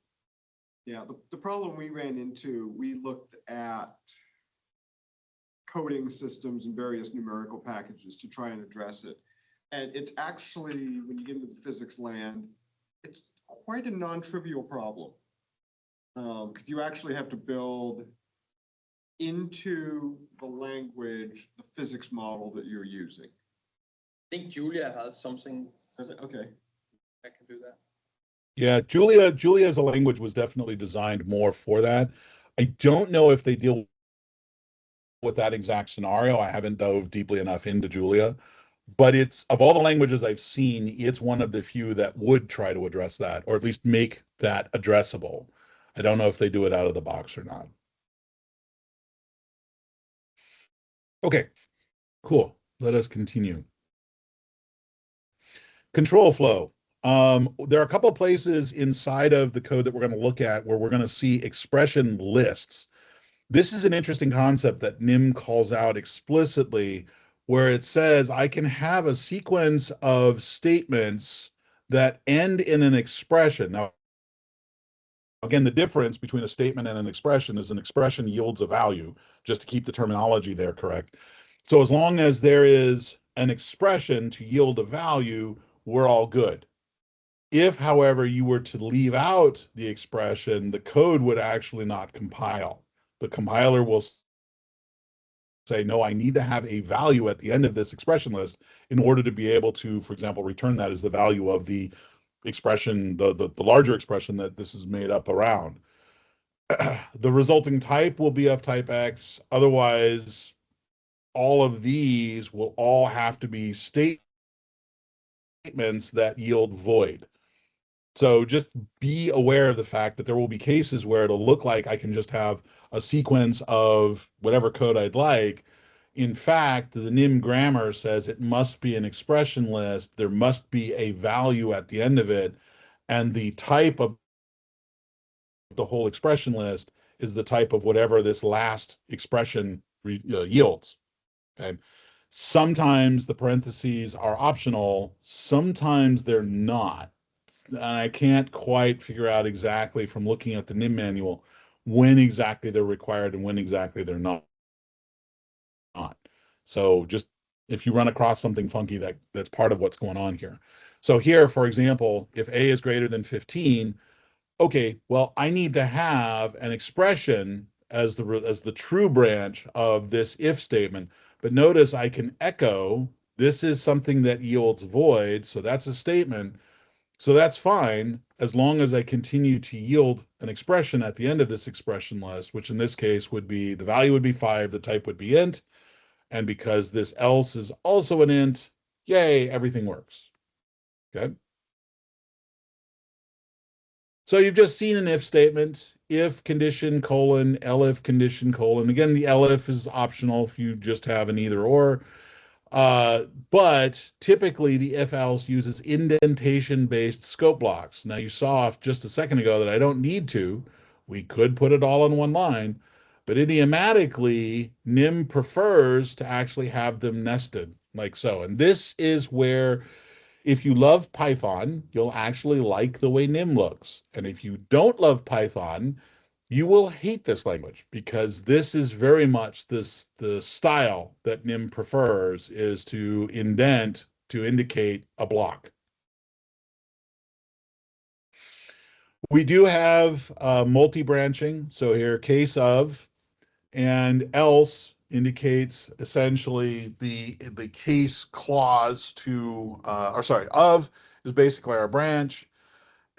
Yeah, the problem we ran into, we looked at coding systems and various numerical packages to try and address it. And it's actually, when you get into the physics land, it's quite a non-trivial problem. Because you actually have to build into the language the physics model that you're using. I think Julia has something. Okay. I can do that. Yeah, Julia as a language was definitely designed more for that. I don't know if they deal with that exact scenario. I haven't dove deeply enough into Julia, but it's, of all the languages I've seen, it's one of the few that would try to address that, or at least make that addressable. I don't know if they do it out of the box or not. Okay, cool. Let us continue. Control flow. There are a couple of places inside of the code that we're going to look at where we're going to see expression lists. This is an interesting concept that Nim calls out explicitly, where it says I can have a sequence of statements that end in an expression. Now, again, the difference between a statement and an expression is an expression yields a value, just to keep the terminology there correct. So as long as there is an expression to yield a value, we're all good. If, however, you were to leave out the expression, the code would actually not compile. The compiler will say, no, I need to have a value at the end of this expression list in order to be able to, for example, return that as the value of the expression, the larger expression that this is made up around. The resulting type will be of type X. Otherwise, all of these will all have to be statements that yield void. So just be aware of the fact that there will be cases where it'll look like I can just have a sequence of whatever code I'd like. In fact, the Nim grammar says it must be an expression list. There must be a value at the end of it. And the type of the whole expression list is the type of whatever this last expression yields. Okay. Sometimes the parentheses are optional. Sometimes they're not. And I can't quite figure out exactly from looking at the Nim manual when exactly they're required and when exactly they're not. So just if you run across something funky, that's part of what's going on here. So here, for example, if A is greater than 15, okay, well, I need to have an expression as the true branch of this if statement. But notice I can echo, this is something that yields void, so that's a statement. So that's fine, as long as I continue to yield an expression at the end of this expression list, which in this case would be, the value would be 5, the type would be int, and because this else is also an int, yay, everything works. Okay. So you've just seen an if statement, if condition colon, elif condition colon. Again, the elif is optional if you just have an either or. But typically the if else uses indentation-based scope blocks. Now you saw just a second ago that I don't need to. We could put it all in one line, but idiomatically, Nim prefers to actually have them nested like so. And this is where, if you love Python, you'll actually like the way Nim looks. And if you don't love Python, you will hate this language, because this is very much the style that Nim prefers, is to indent to indicate a block. We do have multi-branching. So here, case of and else indicates essentially the case clause to, or sorry, of is basically our branch.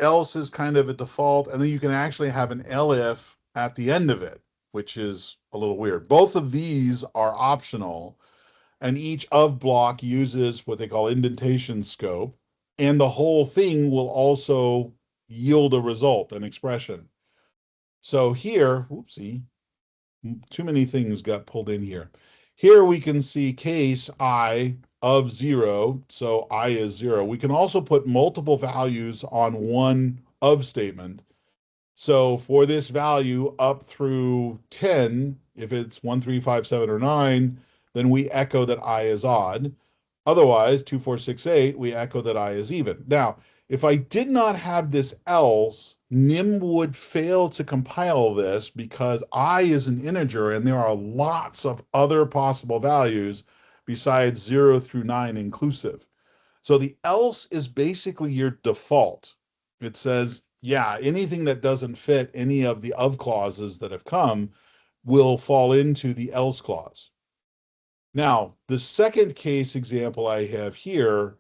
Else is kind of a default, and then you can actually have an elif at the end of it, which is a little weird. Both of these are optional, and each of block uses what they call indentation scope, and the whole thing will also yield a result, an expression. So here, whoopsie, too many things got pulled in here. Here we can see case I of 0, so I is 0. We can also put multiple values on one of statement. So for this value up through 10, if it's 1, 3, 5, 7, or 9, then we echo that I is odd. Otherwise, 2, 4, 6, 8, we echo that I is even. Now, if I did not have this else, Nim would fail to compile this because I is an integer and there are lots of other possible values besides 0 through 9 inclusive. So the else is basically your default. It says, yeah, anything that doesn't fit any of the of clauses that have come will fall into the else clause. Now, the second case example I have here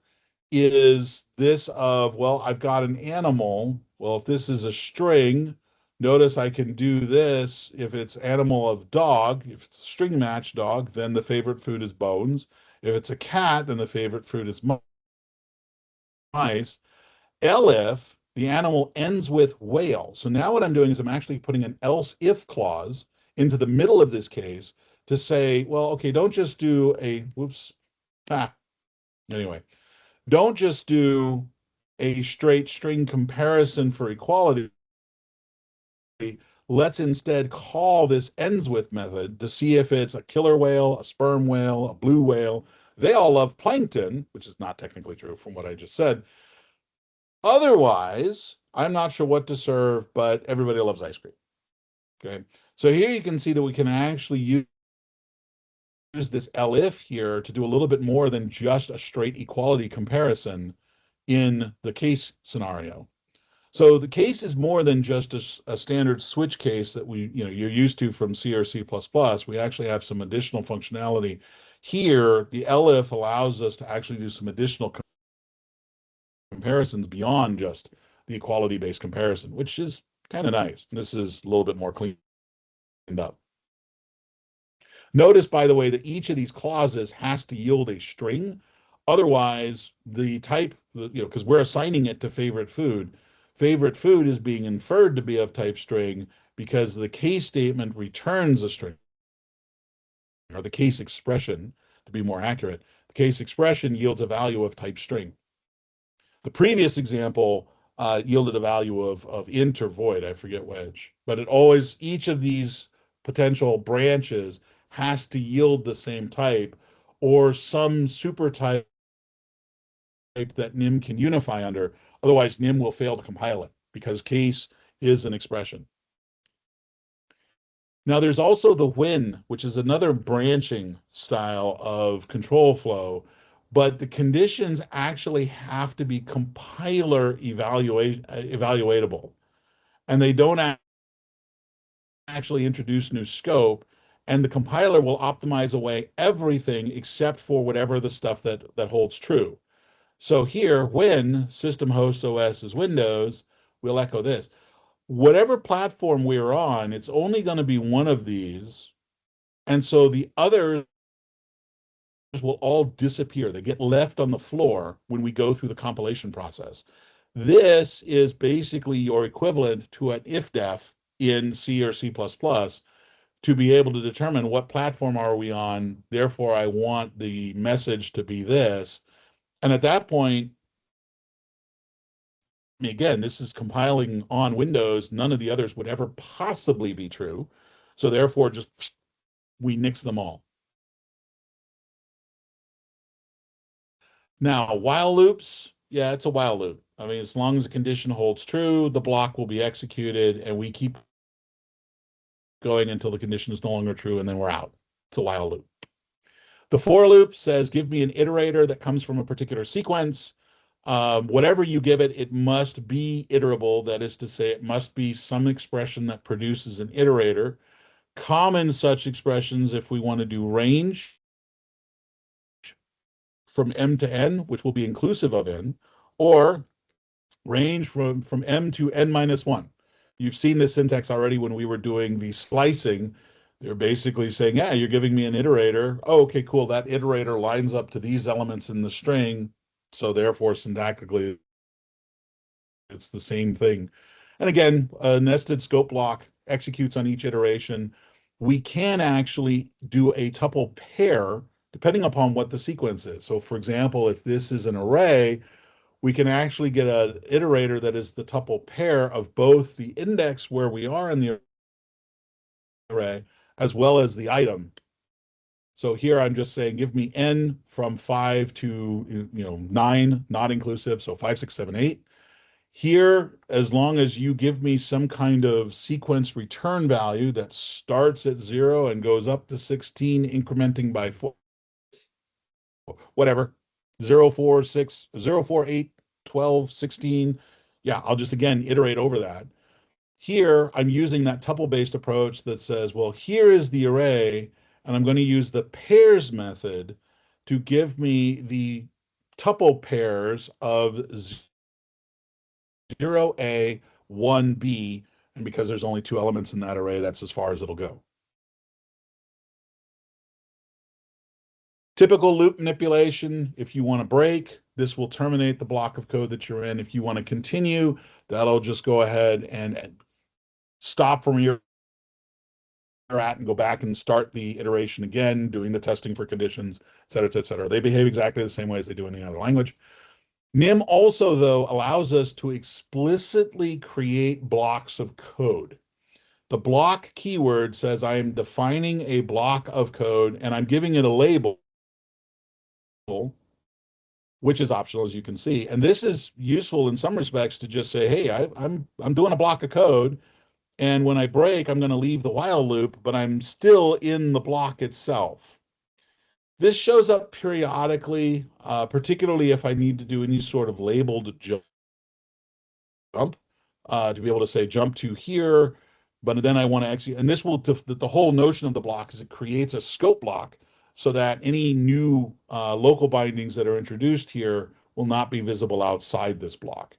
is this of, well, I've got an animal. Well, if this is a string, notice I can do this. If it's animal of dog, if it's string match dog, then the favorite food is bones. If it's a cat, then the favorite food is mice. Elif, the animal ends with whale. So now what I'm doing is I'm actually putting an else if clause into the middle of this case to say, well, okay, don't just do a, anyway, don't just do a straight string comparison for equality. Let's instead call this ends with method to see if it's a killer whale, a sperm whale, a blue whale. They all love plankton, which is not technically true from what I just said. Otherwise, I'm not sure what to serve, but everybody loves ice cream. Okay, so here you can see that we can actually use this elif here to do a little bit more than just a straight equality comparison in the case scenario. So the case is more than just a standard switch case that you're used to from C or C++. We actually have some additional functionality. Here, the elif allows us to actually do some additional comparisons beyond just the equality-based comparison, which is kind of nice. This is a little bit more cleaned up. Notice, by the way, that each of these clauses has to yield a string. Otherwise, the type, because we're assigning it to favorite food is being inferred to be of type string because the case statement returns a string, or the case expression, to be more accurate. The case expression yields a value of type string. The previous example yielded a value of int or void, I forget which, but each of these potential branches has to yield the same type or some super type that Nim can unify under. Otherwise, Nim will fail to compile it because case is an expression. Now, there's also the when, which is another branching style of control flow, but the conditions actually have to be compiler evaluatable, and they don't actually introduce new scope, and the compiler will optimize away everything except for whatever the stuff that holds true. So here, when system host OS is Windows, we'll echo this. Whatever platform we're on, it's only going to be one of these. And so the others will all disappear. They get left on the floor when we go through the compilation process. This is basically your equivalent to an if-def in C or C++ to be able to determine what platform are we on. Therefore, I want the message to be this. And at that point, again, this is compiling on Windows. None of the others would ever possibly be true. So therefore, just we nix them all. Now, while loops, yeah, it's a while loop. I mean, as long as the condition holds true, the block will be executed, and we keep going until the condition is no longer true, and then we're out. It's a while loop. The for loop says, give me an iterator that comes from a particular sequence. Whatever you give it, it must be iterable. That is to say, it must be some expression that produces an iterator. Common such expressions, if we want to do range from m to n, which will be inclusive of n, or range from m to n minus 1. You've seen this syntax already when we were doing the slicing. They're basically saying, yeah, you're giving me an iterator. Oh, okay, cool. That iterator lines up to these elements in the string. So therefore, syntactically, it's the same thing. And again, a nested scope block executes on each iteration. we can actually do a tuple pair depending upon what the sequence is. So for example, if this is an array, we can actually get an iterator that is the tuple pair of both the index where we are in the array as well as the item. So here I'm just saying, give me n from 5 to 9, not inclusive, so 5, 6, 7, 8. Here, as long as you give me some kind of sequence return value that starts at 0 and goes up to 16, incrementing by 4, whatever, 0, 4, 6, 0, 4, 8, 12, 16. Yeah, I'll just, again, iterate over that. Here, I'm using that tuple-based approach that says, well, here is the array, and I'm going to use the pairs method to give me the tuple pairs of 0A, 1B, and because there's only 2 elements in that array, that's as far as it'll go. Typical loop manipulation, if you want to break, this will terminate the block of code that you're in. If you want to continue, that'll just go ahead and stop from where you're at and go back and start the iteration again, doing the testing for conditions, et cetera, et cetera. They behave exactly the same way as they do in any other language. Nim also, though, allows us to explicitly create blocks of code. The block keyword says I am defining a block of code and I'm giving it a label, which is optional, as you can see. And this is useful in some respects to just say, hey, I'm doing a block of code, and when I break, I'm going to leave the while loop, but I'm still in the block itself. This shows up periodically, particularly if I need to do any sort of labeled jump, to be able to say jump to here, but then I want to execute. And this will, the whole notion of the block is it creates a scope block so that any new local bindings that are introduced here will not be visible outside this block.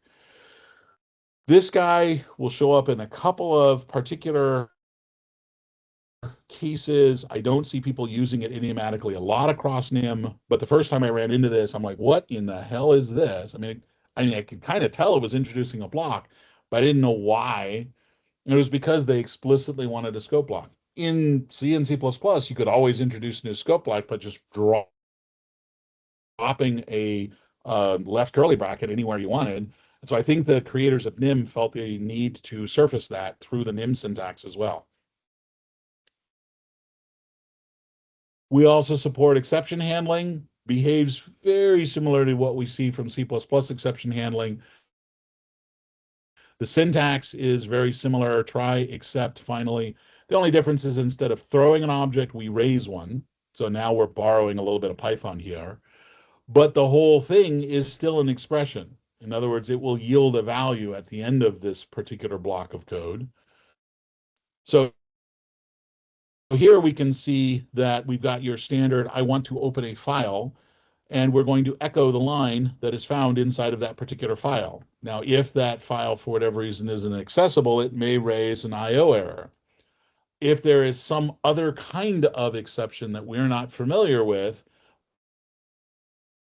This guy will show up in a couple of particular cases. I don't see people using it idiomatically a lot across Nim, but the first time I ran into this, I'm like, what in the hell is this? I mean, I could kind of tell it was introducing a block, but I didn't know why. And it was because they explicitly wanted a scope block. In C and C++, you could always introduce a new scope block, but just dropping a left curly bracket anywhere you wanted. And so I think the creators of Nim felt the need to surface that through the Nim syntax as well. We also support exception handling. Behaves very similar to what we see from C++ exception handling. The syntax is very similar, try, except, finally. The only difference is instead of throwing an object, we raise one. So now we're borrowing a little bit of Python here. But the whole thing is still an expression. In other words, it will yield a value at the end of this particular block of code. So here we can see that we've got your standard, I want to open a file, and we're going to echo the line that is found inside of that particular file. Now, if that file, for whatever reason, isn't accessible, it may raise an IO error. If there is some other kind of exception that we're not familiar with,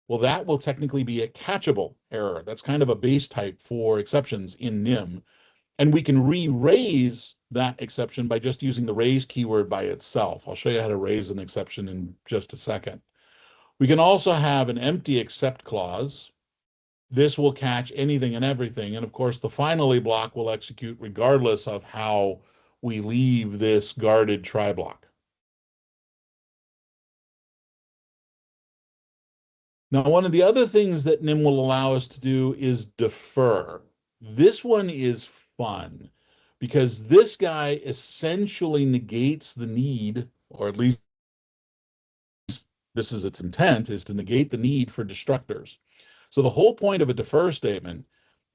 well, that will technically be a catchable error. That's kind of a base type for exceptions in Nim. And we can re-raise that exception by just using the raise keyword by itself. I'll show you how to raise an exception in just a second. We can also have an empty except clause. This will catch anything and everything. And of course, the finally block will execute regardless of how we leave this guarded try block. Now, one of the other things that Nim will allow us to do is defer. This one is fun because this guy essentially negates the need, or at least this is its intent, is to negate the need for destructors. So the whole point of a defer statement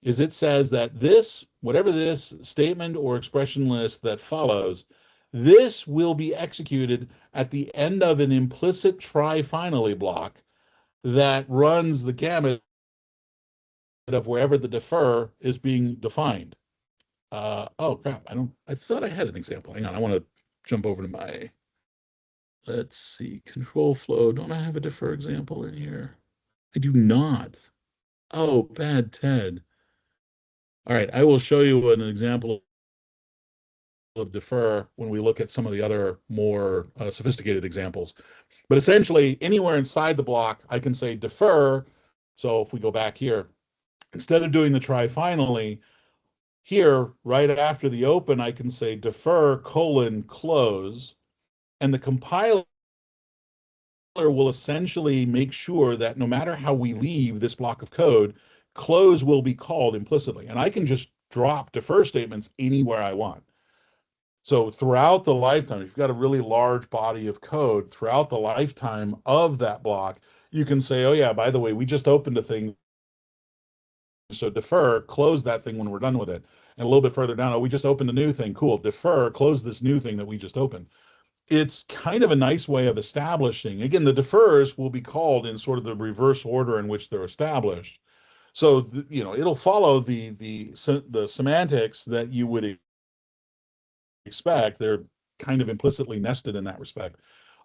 is it says that this, whatever this statement or expression list that follows, this will be executed at the end of an implicit try finally block that runs the gamut of wherever the defer is being defined. Oh crap, I thought I had an example. Hang on, I want to jump over to my, let's see, control flow. Don't I have a defer example in here? I do not. Oh, bad Ted. All right, I will show you an example of defer when we look at some of the other more sophisticated examples. But essentially, anywhere inside the block, I can say defer. So if we go back here, instead of doing the try finally, here, right after the open, I can say defer : close, and the compiler will essentially make sure that no matter how we leave this block of code, close will be called implicitly. And I can just drop defer statements anywhere I want. So throughout the lifetime, if you've got a really large body of code, throughout the lifetime of that block, you can say, oh yeah, by the way, we just opened a thing. So defer, close that thing when we're done with it. And a little bit further down, oh, we just opened a new thing. Cool, defer, close this new thing that we just opened. It's kind of a nice way of establishing. Again, the defers will be called in sort of the reverse order in which they're established. So, it'll follow the semantics that you would expect. They're kind of implicitly nested in that respect.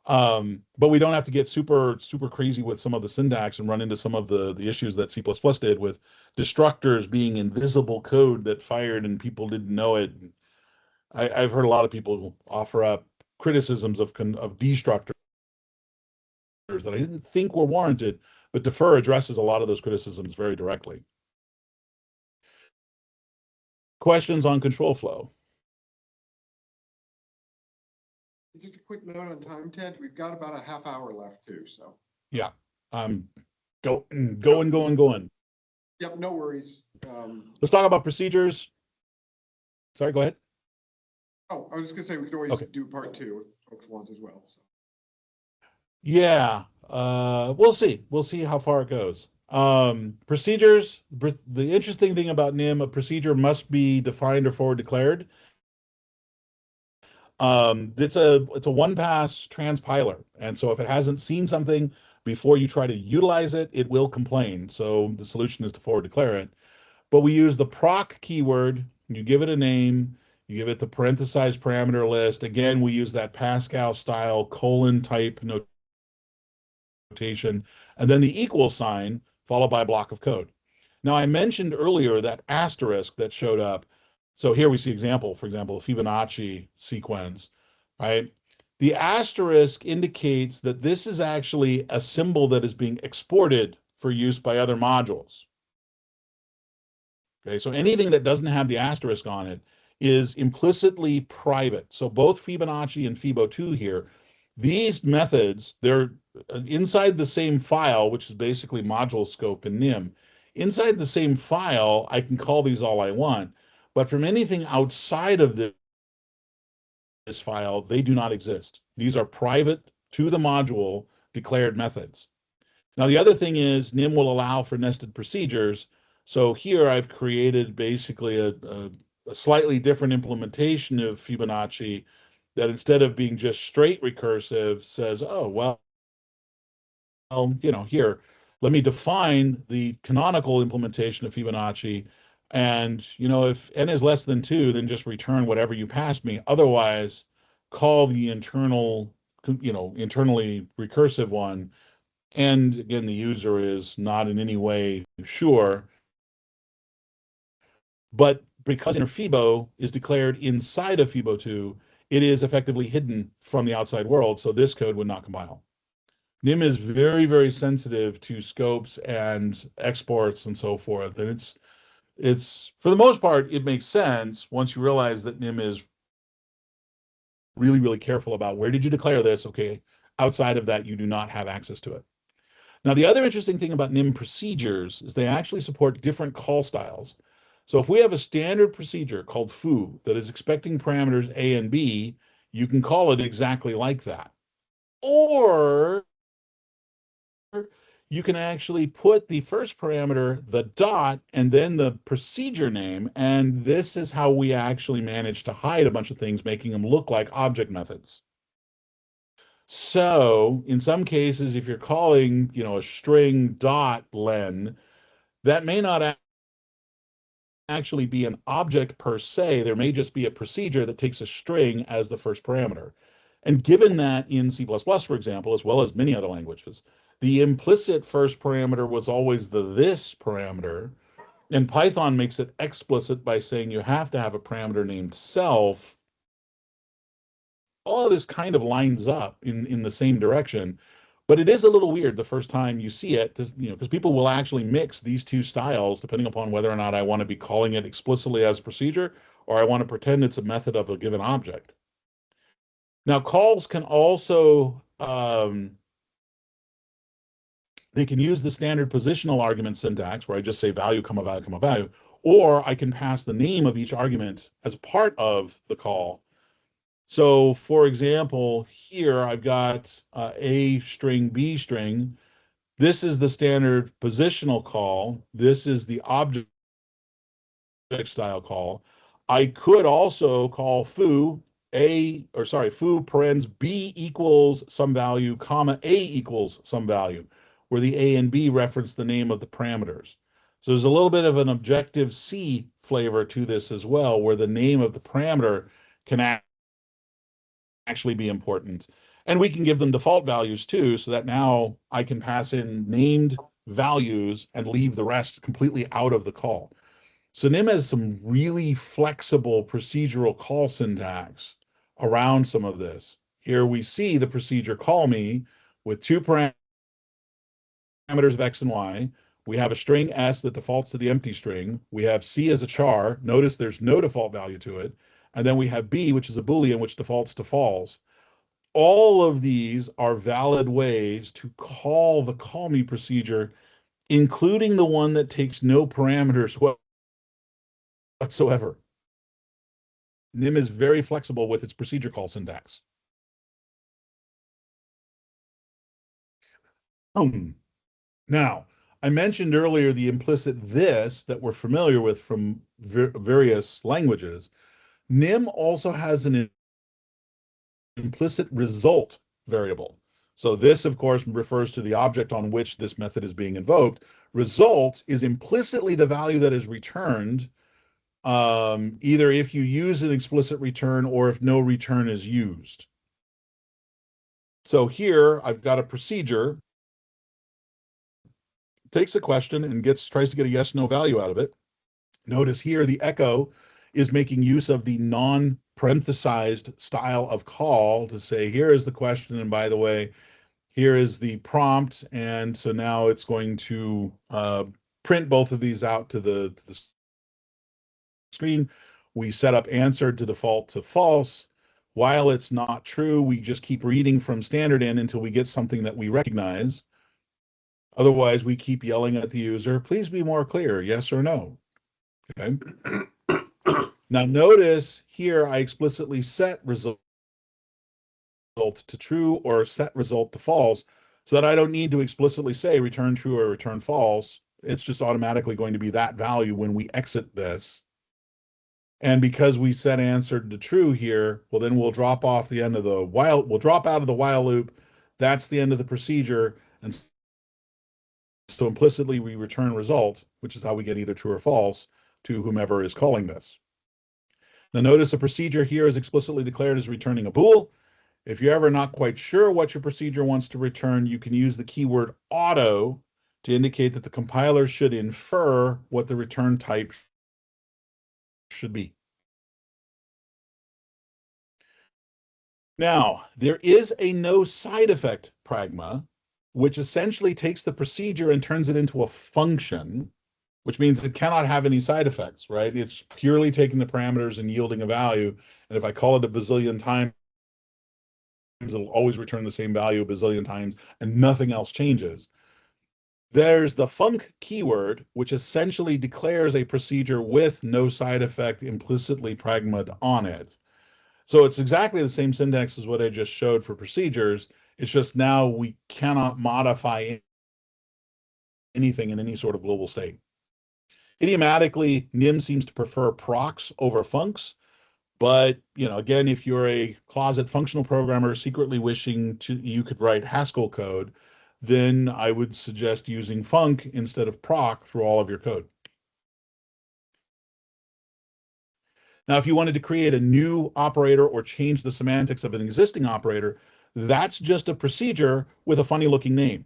But we don't have to get super crazy with some of the syntax and run into some of the issues that C++ did with destructors being invisible code that fired and people didn't know it. I've heard a lot of people offer up criticisms of destructors that I didn't think were warranted, but defer addresses a lot of those criticisms very directly. Questions on control flow? Just a quick note on time, Ted. We've got about a half hour left too, so. Yeah, going. Yep, no worries. Let's talk about procedures. Sorry, go ahead. Oh, I was just gonna say we could always do part two if folks want as well. So. Yeah, we'll see. We'll see how far it goes. Procedures. The interesting thing about Nim, a procedure must be defined or forward declared. It's a one-pass transpiler, and so if it hasn't seen something before you try to utilize it, it will complain. So the solution is to forward declare it. But we use the proc keyword. You give it a name. You give it the parenthesized parameter list. Again, we use that Pascal style colon type notation, and then the equal sign followed by a block of code. Now, I mentioned earlier that asterisk that showed up. So here we see example, for example, a Fibonacci sequence, right? The asterisk indicates that this is actually a symbol that is being exported for use by other modules. Okay, so anything that doesn't have the asterisk on it is implicitly private. So both Fibonacci and Fibo2 here, these methods, they're inside the same file, which is basically module scope in Nim. Inside the same file, I can call these all I want, but from anything outside of this file, they do not exist. These are private to the module declared methods. Now, the other thing is Nim will allow for nested procedures. So here I've created basically a slightly different implementation of Fibonacci that instead of being just straight recursive says, oh, well, here, let me define the canonical implementation of Fibonacci. And, if n is less than 2, then just return whatever you passed me. Otherwise, call the internally recursive one. And again, the user is not in any way sure. But because inner Fibo is declared inside of Fibo2, it is effectively hidden from the outside world. So this code would not compile. Nim is very, very sensitive to scopes and exports and so forth. And it's for the most part, it makes sense once you realize that Nim is really, really careful about where did you declare this? Okay, outside of that, you do not have access to it. Now, the other interesting thing about Nim procedures is they actually support different call styles. So if we have a standard procedure called foo that is expecting parameters A and B, you can call it exactly like that. Or you can actually put the first parameter, the dot, and then the procedure name. And this is how we actually manage to hide a bunch of things, making them look like object methods. So in some cases, if you're calling, a string dot len, that may not actually be an object per se. There may just be a procedure that takes a string as the first parameter. And given that in C++, for example, as well as many other languages, the implicit first parameter was always the this parameter, and Python makes it explicit by saying you have to have a parameter named self. all of this kind of lines up in the same direction, but it is a little weird the first time you see it, because people will actually mix these two styles depending upon whether or not I want to be calling it explicitly as a procedure or I want to pretend it's a method of a given object. Now, calls can also, they can use the standard positional argument syntax where I just say value, comma, value, comma, value, or I can pass the name of each argument as part of the call. So for example, here I've got A string, B string. This is the standard positional call. This is the object style call. I could also call foo foo parens B equals some value, comma, A equals some value, where the A and B reference the name of the parameters. So there's a little bit of an Objective-C flavor to this as well, where the name of the parameter can actually be important. And we can give them default values too, so that now I can pass in named values and leave the rest completely out of the call. So Nim has some really flexible procedural call syntax around some of this. Here we see the procedure call me with two parameters of X and Y. We have a string S that defaults to the empty string. We have C as a char. Notice there's no default value to it. And then we have B, which is a Boolean, which defaults to false. All of these are valid ways to call the call me procedure, including the one that takes no parameters whatsoever. Nim is very flexible with its procedure call syntax. Now, I mentioned earlier the implicit this that we're familiar with from various languages. Nim also has an implicit result variable. So this, of course, refers to the object on which this method is being invoked. Result is implicitly the value that is returned, either if you use an explicit return or if no return is used. So here I've got a procedure, takes a question and tries to get a yes, no value out of it. Notice here the echo is making use of the non-parenthesized style of call to say, here is the question, and by the way, here is the prompt, and so now it's going to print both of these out to the screen. We set up answer to default to false. While it's not true, we just keep reading from standard in until we get something that we recognize. Otherwise, we keep yelling at the user, please be more clear, yes or no. Okay. Now notice here I explicitly set result to true or set result to false, so that I don't need to explicitly say return true or return false. It's just automatically going to be that value when we exit this. And because we set answered to true here, well, then we'll drop off the end of the while, we'll drop out of the while loop. That's the end of the procedure. And so implicitly we return result, which is how we get either true or false to whomever is calling this. Now notice the procedure here is explicitly declared as returning a bool. If you're ever not quite sure what your procedure wants to return, you can use the keyword auto to indicate that the compiler should infer what the return type should be. Now, there is a no side effect pragma, which essentially takes the procedure and turns it into a function, which means it cannot have any side effects, right? It's purely taking the parameters and yielding a value. And if I call it a bazillion times, it'll always return the same value a bazillion times and nothing else changes. There's the func keyword, which essentially declares a procedure with no side effect implicitly pragmaed on it. So it's exactly the same syntax as what I just showed for procedures. It's just now we cannot modify anything in any sort of global state. Idiomatically, Nim seems to prefer procs over funcs. But, you know, again, if you're a closet functional programmer secretly wishing you could write Haskell code, then I would suggest using func instead of proc through all of your code. Now, if you wanted to create a new operator or change the semantics of an existing operator, that's just a procedure with a funny looking name.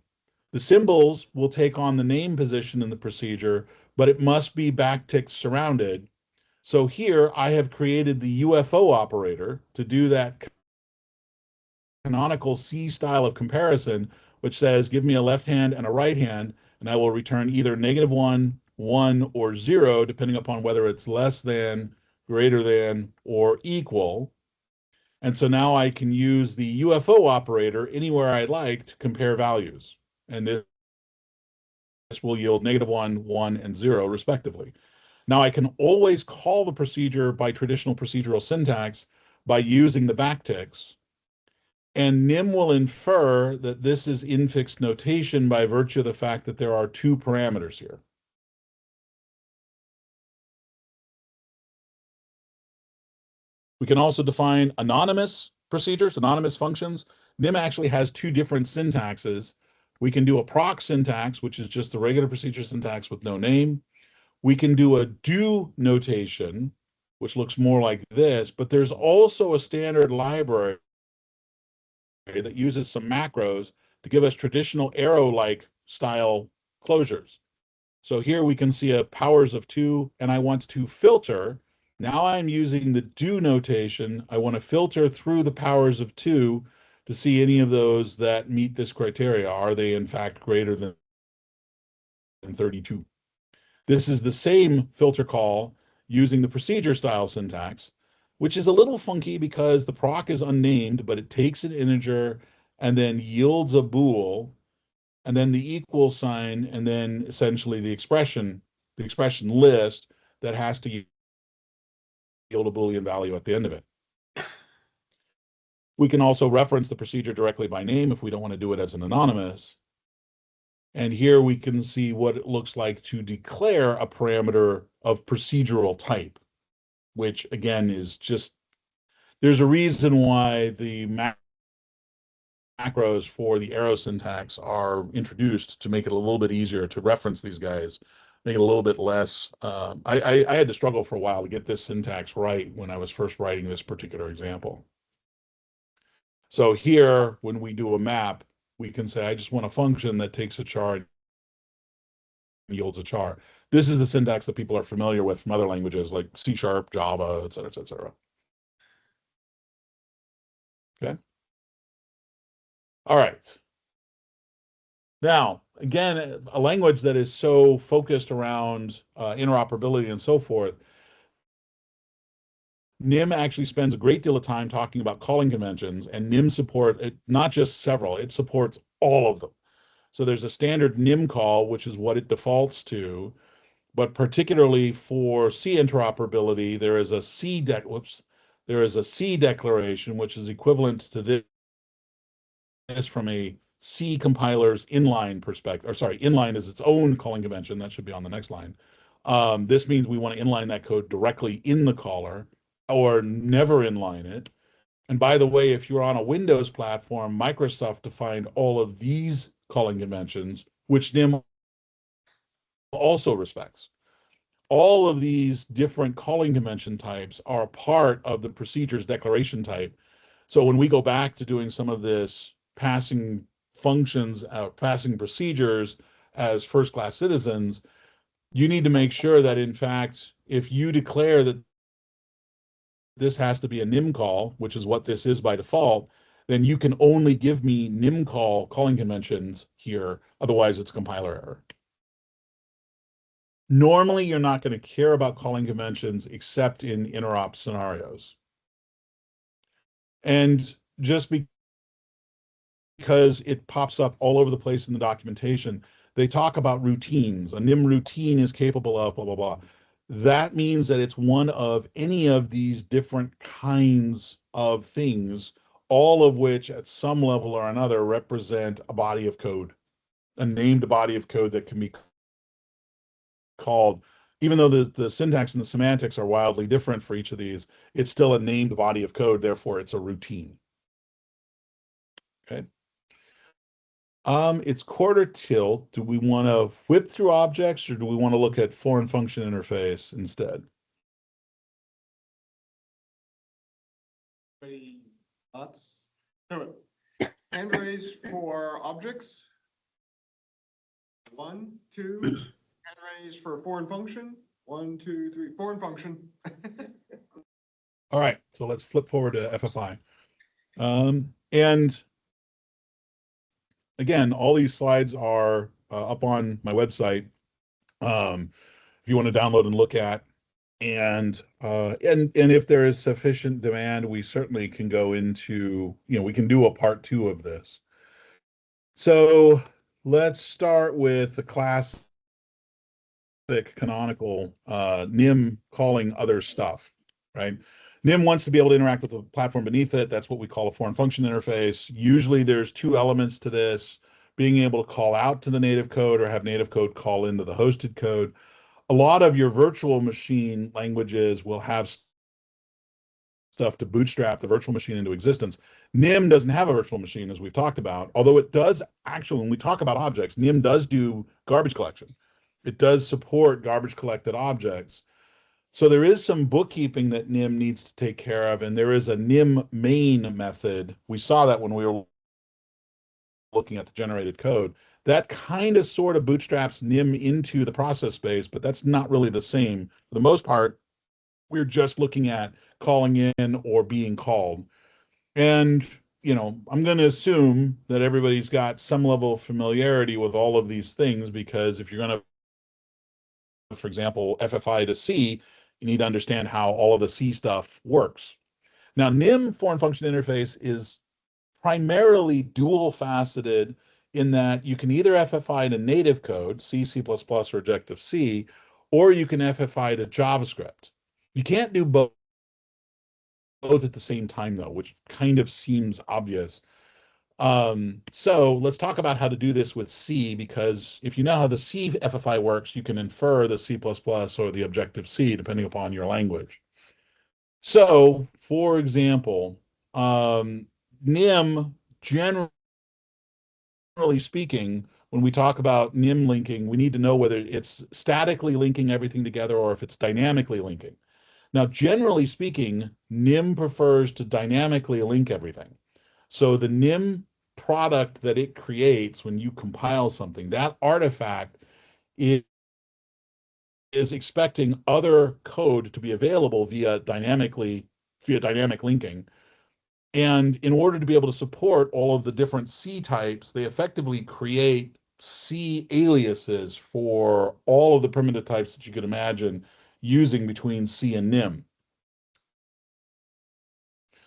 The symbols will take on the name position in the procedure, but it must be backticked surrounded. So here I have created the UFO operator to do that canonical C style of comparison, which says, give me a left hand and a right hand, and I will return either -1, 1, or 0, depending upon whether it's less than, greater than, or equal. And so now I can use the UFO operator anywhere I like to compare values. And this will yield -1, 1, and 0, respectively. Now I can always call the procedure by traditional procedural syntax by using the backticks. And Nim will infer that this is infixed notation by virtue of the fact that there are two parameters here. We can also define anonymous procedures, anonymous functions. Nim actually has two different syntaxes. We can do a proc syntax, which is just the regular procedure syntax with no name. We can do a do notation, which looks more like this, but there's also a standard library that uses some macros to give us traditional arrow-like style closures. So here we can see a powers of 2, and I want to filter. Now I'm using the do notation. I want to filter through the powers of 2 to see any of those that meet this criteria. Are they in fact greater than 32? This is the same filter call using the procedure style syntax, which is a little funky because the proc is unnamed, but it takes an integer and then yields a bool, and then the equal sign, and then essentially the expression list that has to yield a Boolean value at the end of it. We can also reference the procedure directly by name if we don't want to do it as an anonymous. And here we can see what it looks like to declare a parameter of procedural type, which again is just, there's a reason why the macros for the arrow syntax are introduced to make it a little bit easier to reference these guys, make it a little bit less. I had to struggle for a while to get this syntax right when I was first writing this particular example. So here, when we do a map, we can say, I just want a function that takes a char and yields a char. This is the syntax that people are familiar with from other languages like C#, Java, et cetera, et cetera. Okay. All right. Now, again, a language that is so focused around interoperability and so forth, Nim actually spends a great deal of time talking about calling conventions, and Nim support not just several, it supports all of them. So there's a standard Nim call, which is what it defaults to, but particularly for C interoperability, there is a C declaration, which is equivalent to this from a C compiler's inline perspective, or sorry, inline is its own calling convention. That should be on the next line. This means we want to inline that code directly in the caller or never inline it. And by the way, if you're on a Windows platform, Microsoft defined all of these calling conventions, which Nim also respects. All of these different calling convention types are a part of the procedures declaration type. So when we go back to doing some of this passing functions, passing procedures as first-class citizens, you need to make sure that, in fact, if you declare that this has to be a Nim call, which is what this is by default, then you can only give me Nim call calling conventions here. Otherwise, it's compiler error. Normally, you're not going to care about calling conventions except in interop scenarios. And just because it pops up all over the place in the documentation, they talk about routines. A Nim routine is capable of blah, blah, blah. That means that it's one of any of these different kinds of things, all of which at some level or another represent a body of code, a named body of code that can be called, even though the syntax and the semantics are wildly different for each of these, it's still a named body of code, therefore it's a routine. Okay. It's quarter tilt. Do we want to whip through objects, or do we want to look at foreign function interface instead? Any thoughts? So, hand raise for objects. 1, 2. Hand raise for foreign function. 1, 2, 3. Foreign function. All right, so let's flip forward to FFI. And again, all these slides are up on my website if you want to download and look at. And if there is sufficient demand, we certainly can go into, we can do a part 2 of this. So let's start with the classic canonical Nim calling other stuff, right? Nim wants to be able to interact with the platform beneath it. That's what we call a foreign function interface. Usually there's 2 elements to this: being able to call out to the native code or have native code call into the hosted code. A lot of your virtual machine languages will have stuff to bootstrap the virtual machine into existence. Nim doesn't have a virtual machine, as we've talked about, although it does actually, when we talk about objects, Nim does do garbage collection. It does support garbage collected objects. So there is some bookkeeping that Nim needs to take care of, and there is a Nim main method. We saw that when we were looking at the generated code. That kind of sort of bootstraps Nim into the process space, but that's not really the same. For the most part, we're just looking at calling in or being called. And, I'm going to assume that everybody's got some level of familiarity with all of these things, because if you're going to, for example, FFI to C, you need to understand how all of the C stuff works. Now, Nim foreign function interface is primarily dual faceted in that you can either FFI to native code, C, C++, or Objective-C, or you can FFI to JavaScript. You can't do both at the same time, though, which kind of seems obvious. So let's talk about how to do this with C, because if you know how the C FFI works, you can infer the C++ or the Objective-C, depending upon your language. So, for example, Nim, generally speaking, when we talk about Nim linking, we need to know whether it's statically linking everything together or if it's dynamically linking. Now, generally speaking, Nim prefers to dynamically link everything. So the Nim product that it creates when you compile something, that artifact is expecting other code to be available via dynamic linking. And in order to be able to support all of the different C types, they effectively create C aliases for all of the primitive types that you could imagine using between C and Nim.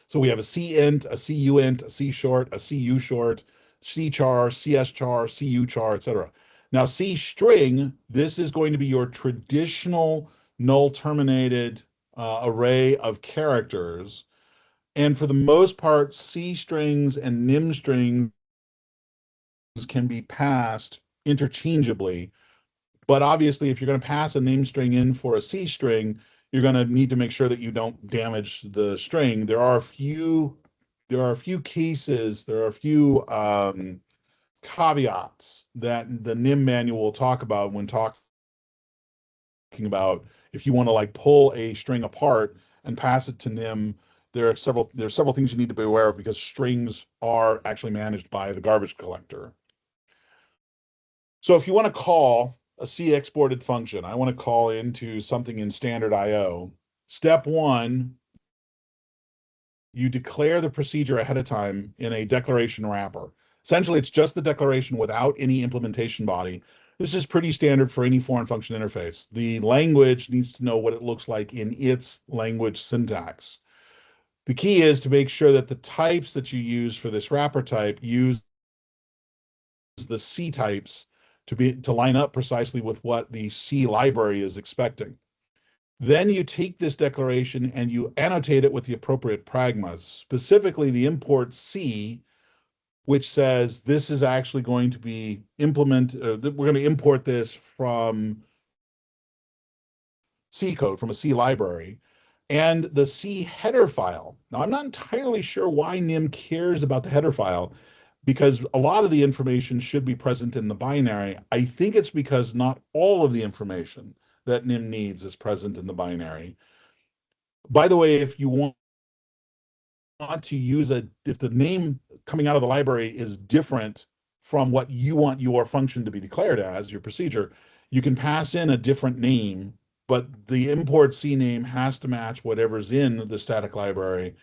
So we have a CInt, a CUint, a C short, a CU short, C char, CS char, CU char, etc. Now C string, this is going to be your traditional null terminated array of characters. And for the most part, C strings and Nim strings can be passed interchangeably. But obviously, if you're going to pass a name string in for a C string, you're going to need to make sure that you don't damage the string. There are a few cases, there are a few caveats that the Nim manual will talk about when talking about if you want to like pull a string apart and pass it to Nim. There are several things you need to be aware of, because strings are actually managed by the garbage collector. So if you want to call a C exported function, I want to call into something in standard IO. Step 1, you declare the procedure ahead of time in a declaration wrapper. Essentially, it's just the declaration without any implementation body. This is pretty standard for any foreign function interface. The language needs to know what it looks like in its language syntax. The key is to make sure that the types that you use for this wrapper type use the C types to line up precisely with what the C library is expecting. Then you take this declaration and you annotate it with the appropriate pragmas, specifically the import C, which says this is actually going to be we're going to import this from C code, from a C library, and the C header file. Now, I'm not entirely sure why Nim cares about the header file, because a lot of the information should be present in the binary. I think it's because not all of the information that Nim needs is present in the binary. By the way, if you want to use if the name coming out of the library is different from what you want your function to be declared as, your procedure, you can pass in a different name, but the import C name has to match whatever's in the static library.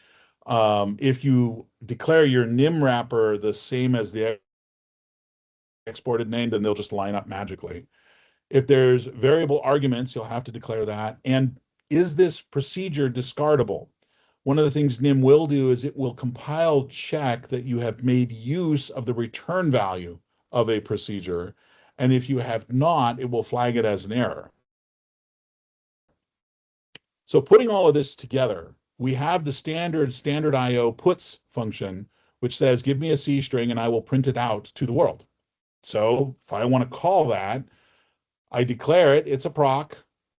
If you declare your Nim wrapper the same as the exported name, then they'll just line up magically. If there's variable arguments, you'll have to declare that. And is this procedure discardable? One of the things Nim will do is it will compile check that you have made use of the return value of a procedure. And if you have not, it will flag it as an error. So putting all of this together, we have the standard IO puts function, which says, give me a C string and I will print it out to the world. So if I want to call that, I declare it, it's a proc.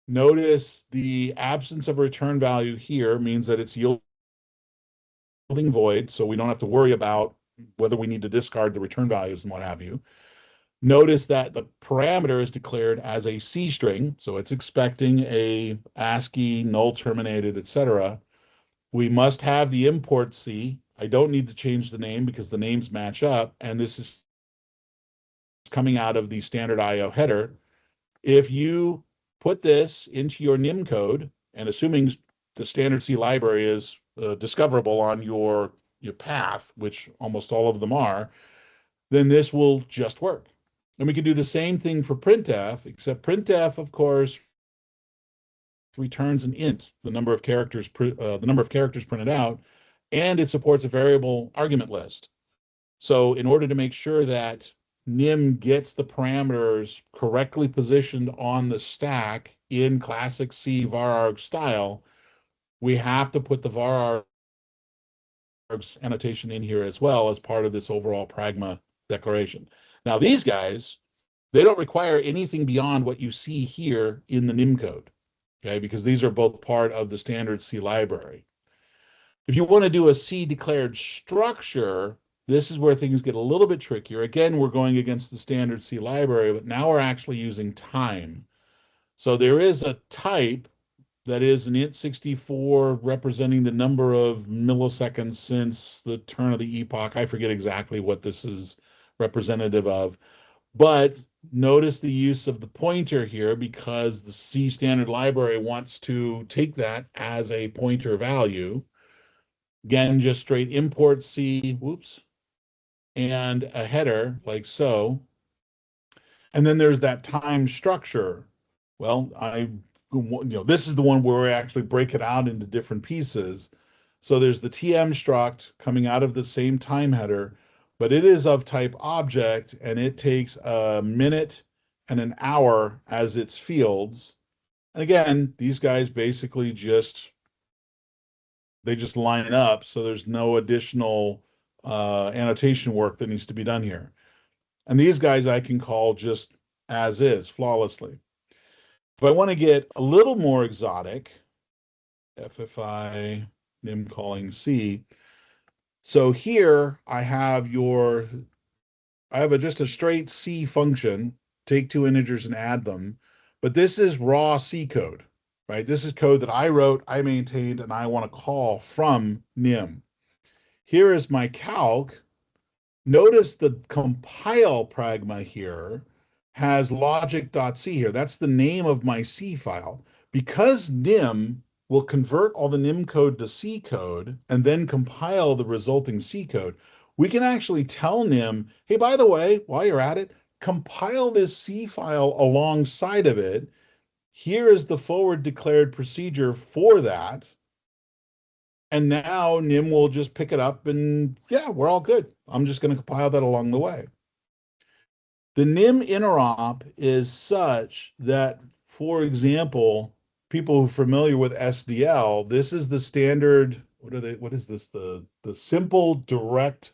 Notice the absence of return value here means that it's yielding void, so we don't have to worry about whether we need to discard the return values and what have you. Notice that the parameter is declared as a C string, so it's expecting a ASCII, null terminated, etc. We must have the import C. I don't need to change the name because the names match up, and this is coming out of the standard IO header. If you put this into your Nim code, and assuming the standard C library is discoverable on your path, which almost all of them are, then this will just work. And we can do the same thing for printf, except printf, of course, returns an int, the number of characters printed out, and it supports a variable argument list. So in order to make sure that Nim gets the parameters correctly positioned on the stack in classic C vararg style, we have to put the varargs annotation in here as well as part of this overall pragma declaration. Now these guys, they don't require anything beyond what you see here in the Nim code, okay? Because these are both part of the standard C library. If you want to do a C declared structure, this is where things get a little bit trickier. Again, we're going against the standard C library, but now we're actually using time. So there is a type that is an int64 representing the number of milliseconds since the turn of the epoch. I forget exactly what this is representative of, but notice the use of the pointer here because the C standard library wants to take that as a pointer value. Again, just straight import C, whoops, and a header like so. And then there's that time structure. Well, this is the one where we actually break it out into different pieces. So there's the TM struct coming out of the same time header, but it is of type object, and it takes a minute and an hour as its fields. And again, these guys basically just line up, so there's no additional annotation work that needs to be done here. And these guys I can call just as is, flawlessly. If I want to get a little more exotic, FFI Nim calling C. So here I have just a straight C function, take two integers and add them, but this is raw C code, right? This is code that I wrote, I maintained, and I want to call from Nim. Here is my calc. Notice the compile pragma here has logic.c here. That's the name of my C file. Because Nim will convert all the Nim code to C code and then compile the resulting C code, we can actually tell Nim, hey, by the way, while you're at it, compile this C file alongside of it. Here is the forward declared procedure for that. And now Nim will just pick it up and yeah, we're all good. I'm just going to compile that along the way. The Nim interop is such that, for example, people who are familiar with SDL, this is the standard, what is this? The simple direct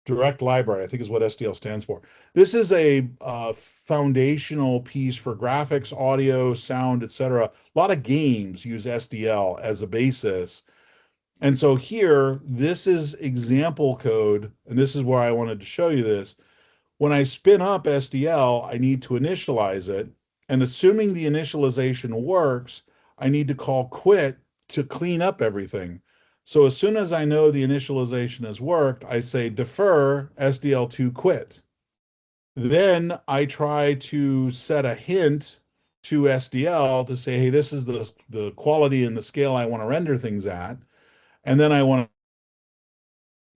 library, I think is what SDL stands for. This is a foundational piece for graphics, audio, sound, etc. A lot of games use SDL as a basis. And so here, this is example code, and this is where I wanted to show you this. When I spin up SDL, I need to initialize it. And assuming the initialization works, I need to call quit to clean up everything. So as soon as I know the initialization has worked, I say defer SDL2 quit. Then I try to set a hint to SDL to say, hey, this is the quality and the scale I want to render things at. And then I want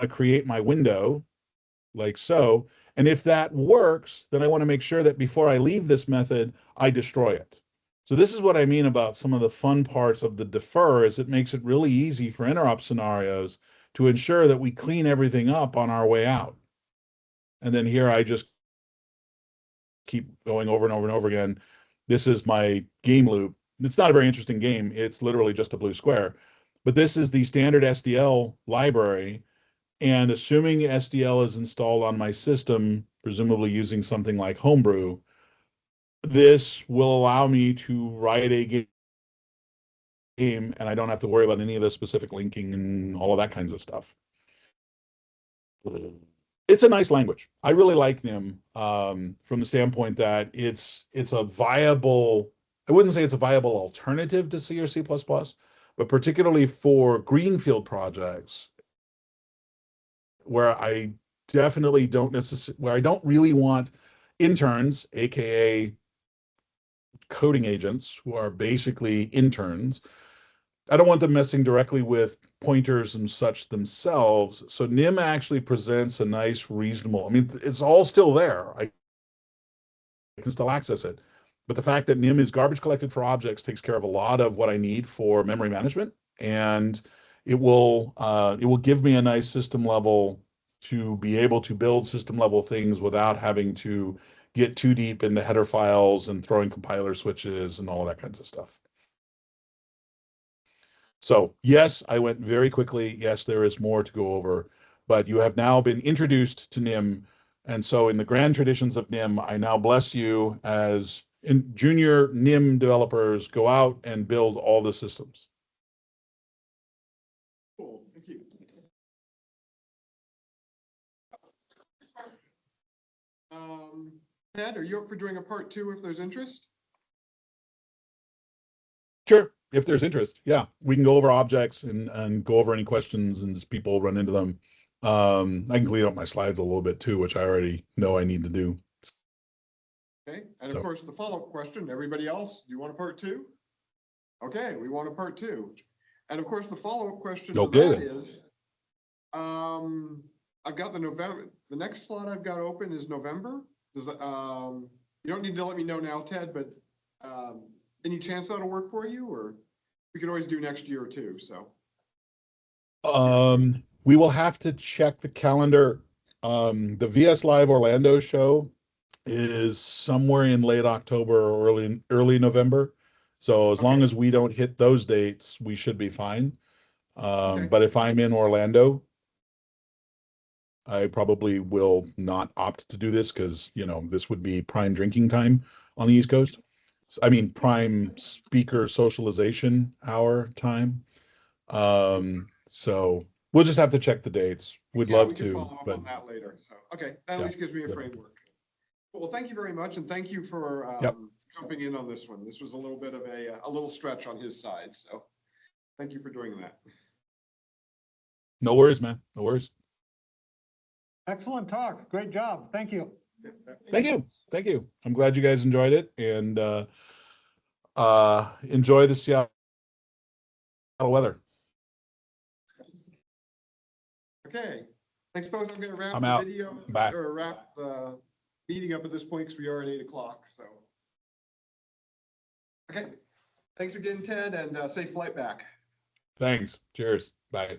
to create my window like so. And if that works, then I want to make sure that before I leave this method, I destroy it. So this is what I mean about some of the fun parts of the defer, is it makes it really easy for interrupt scenarios to ensure that we clean everything up on our way out. And then here I just keep going over and over and over again. This is my game loop. It's not a very interesting game. It's literally just a blue square. But this is the standard SDL library. And assuming SDL is installed on my system, presumably using something like Homebrew, this will allow me to write a game, and I don't have to worry about any of the specific linking and all of that kinds of stuff. It's a nice language. I really like Nim from the standpoint that it's a viable, I wouldn't say it's a viable alternative to C or C++, but particularly for greenfield projects where I definitely don't necessarily, where I don't really want interns, AKA coding agents, who are basically interns. I don't want them messing directly with pointers and such themselves. So Nim actually presents a nice, reasonable, I mean, it's all still there. I can still access it. But the fact that Nim is garbage collected for objects takes care of a lot of what I need for memory management. And it will give me a nice system level to be able to build system level things without having to get too deep into header files and throwing compiler switches and all that kinds of stuff. So yes, I went very quickly. Yes, there is more to go over, but you have now been introduced to Nim. And so in the grand traditions of Nim, I now bless you as junior Nim developers, go out and build all the systems. Cool, thank you. Ted, are you up for doing a part 2 if there's interest? Sure, if there's interest. Yeah, we can go over objects and go over any questions and as people run into them. I can clean up my slides a little bit too, which I already know I need to do. Okay, and of course, the follow-up question, everybody else, do you want a part 2? Okay, we want a part 2. And of course, the follow-up question to that is, I've got the next slot I've got open is November. Does that, you don't need to let me know now, Ted, but any chance that'll work for you, or we can always do next year too, so. We will have to check the calendar. The VS Live Orlando show is somewhere in late October or early November. So as long as we don't hit those dates, we should be fine. But if I'm in Orlando, I probably will not opt to do this because, you know, this would be prime drinking time on the East Coast. I mean, prime speaker socialization hour time. So we'll just have to check the dates. We'd love to, follow up on that later. So, okay, that at least gives me a framework. Well, thank you very much, and thank you for jumping in on this one. This was a little bit of a little stretch on his side, so thank you for doing that. No worries, man. No worries. Excellent talk. Great job. Thank you. Thank you. Thank you. I'm glad you guys enjoyed it, and enjoy the Seattle weather. Okay. Thanks, folks. I'm going to wrap I'm the out. video Bye. or wrap the meeting up at this point because we are at 8 o'clock. So, okay. Thanks again, Ted, and safe flight back. Thanks. Cheers. Bye.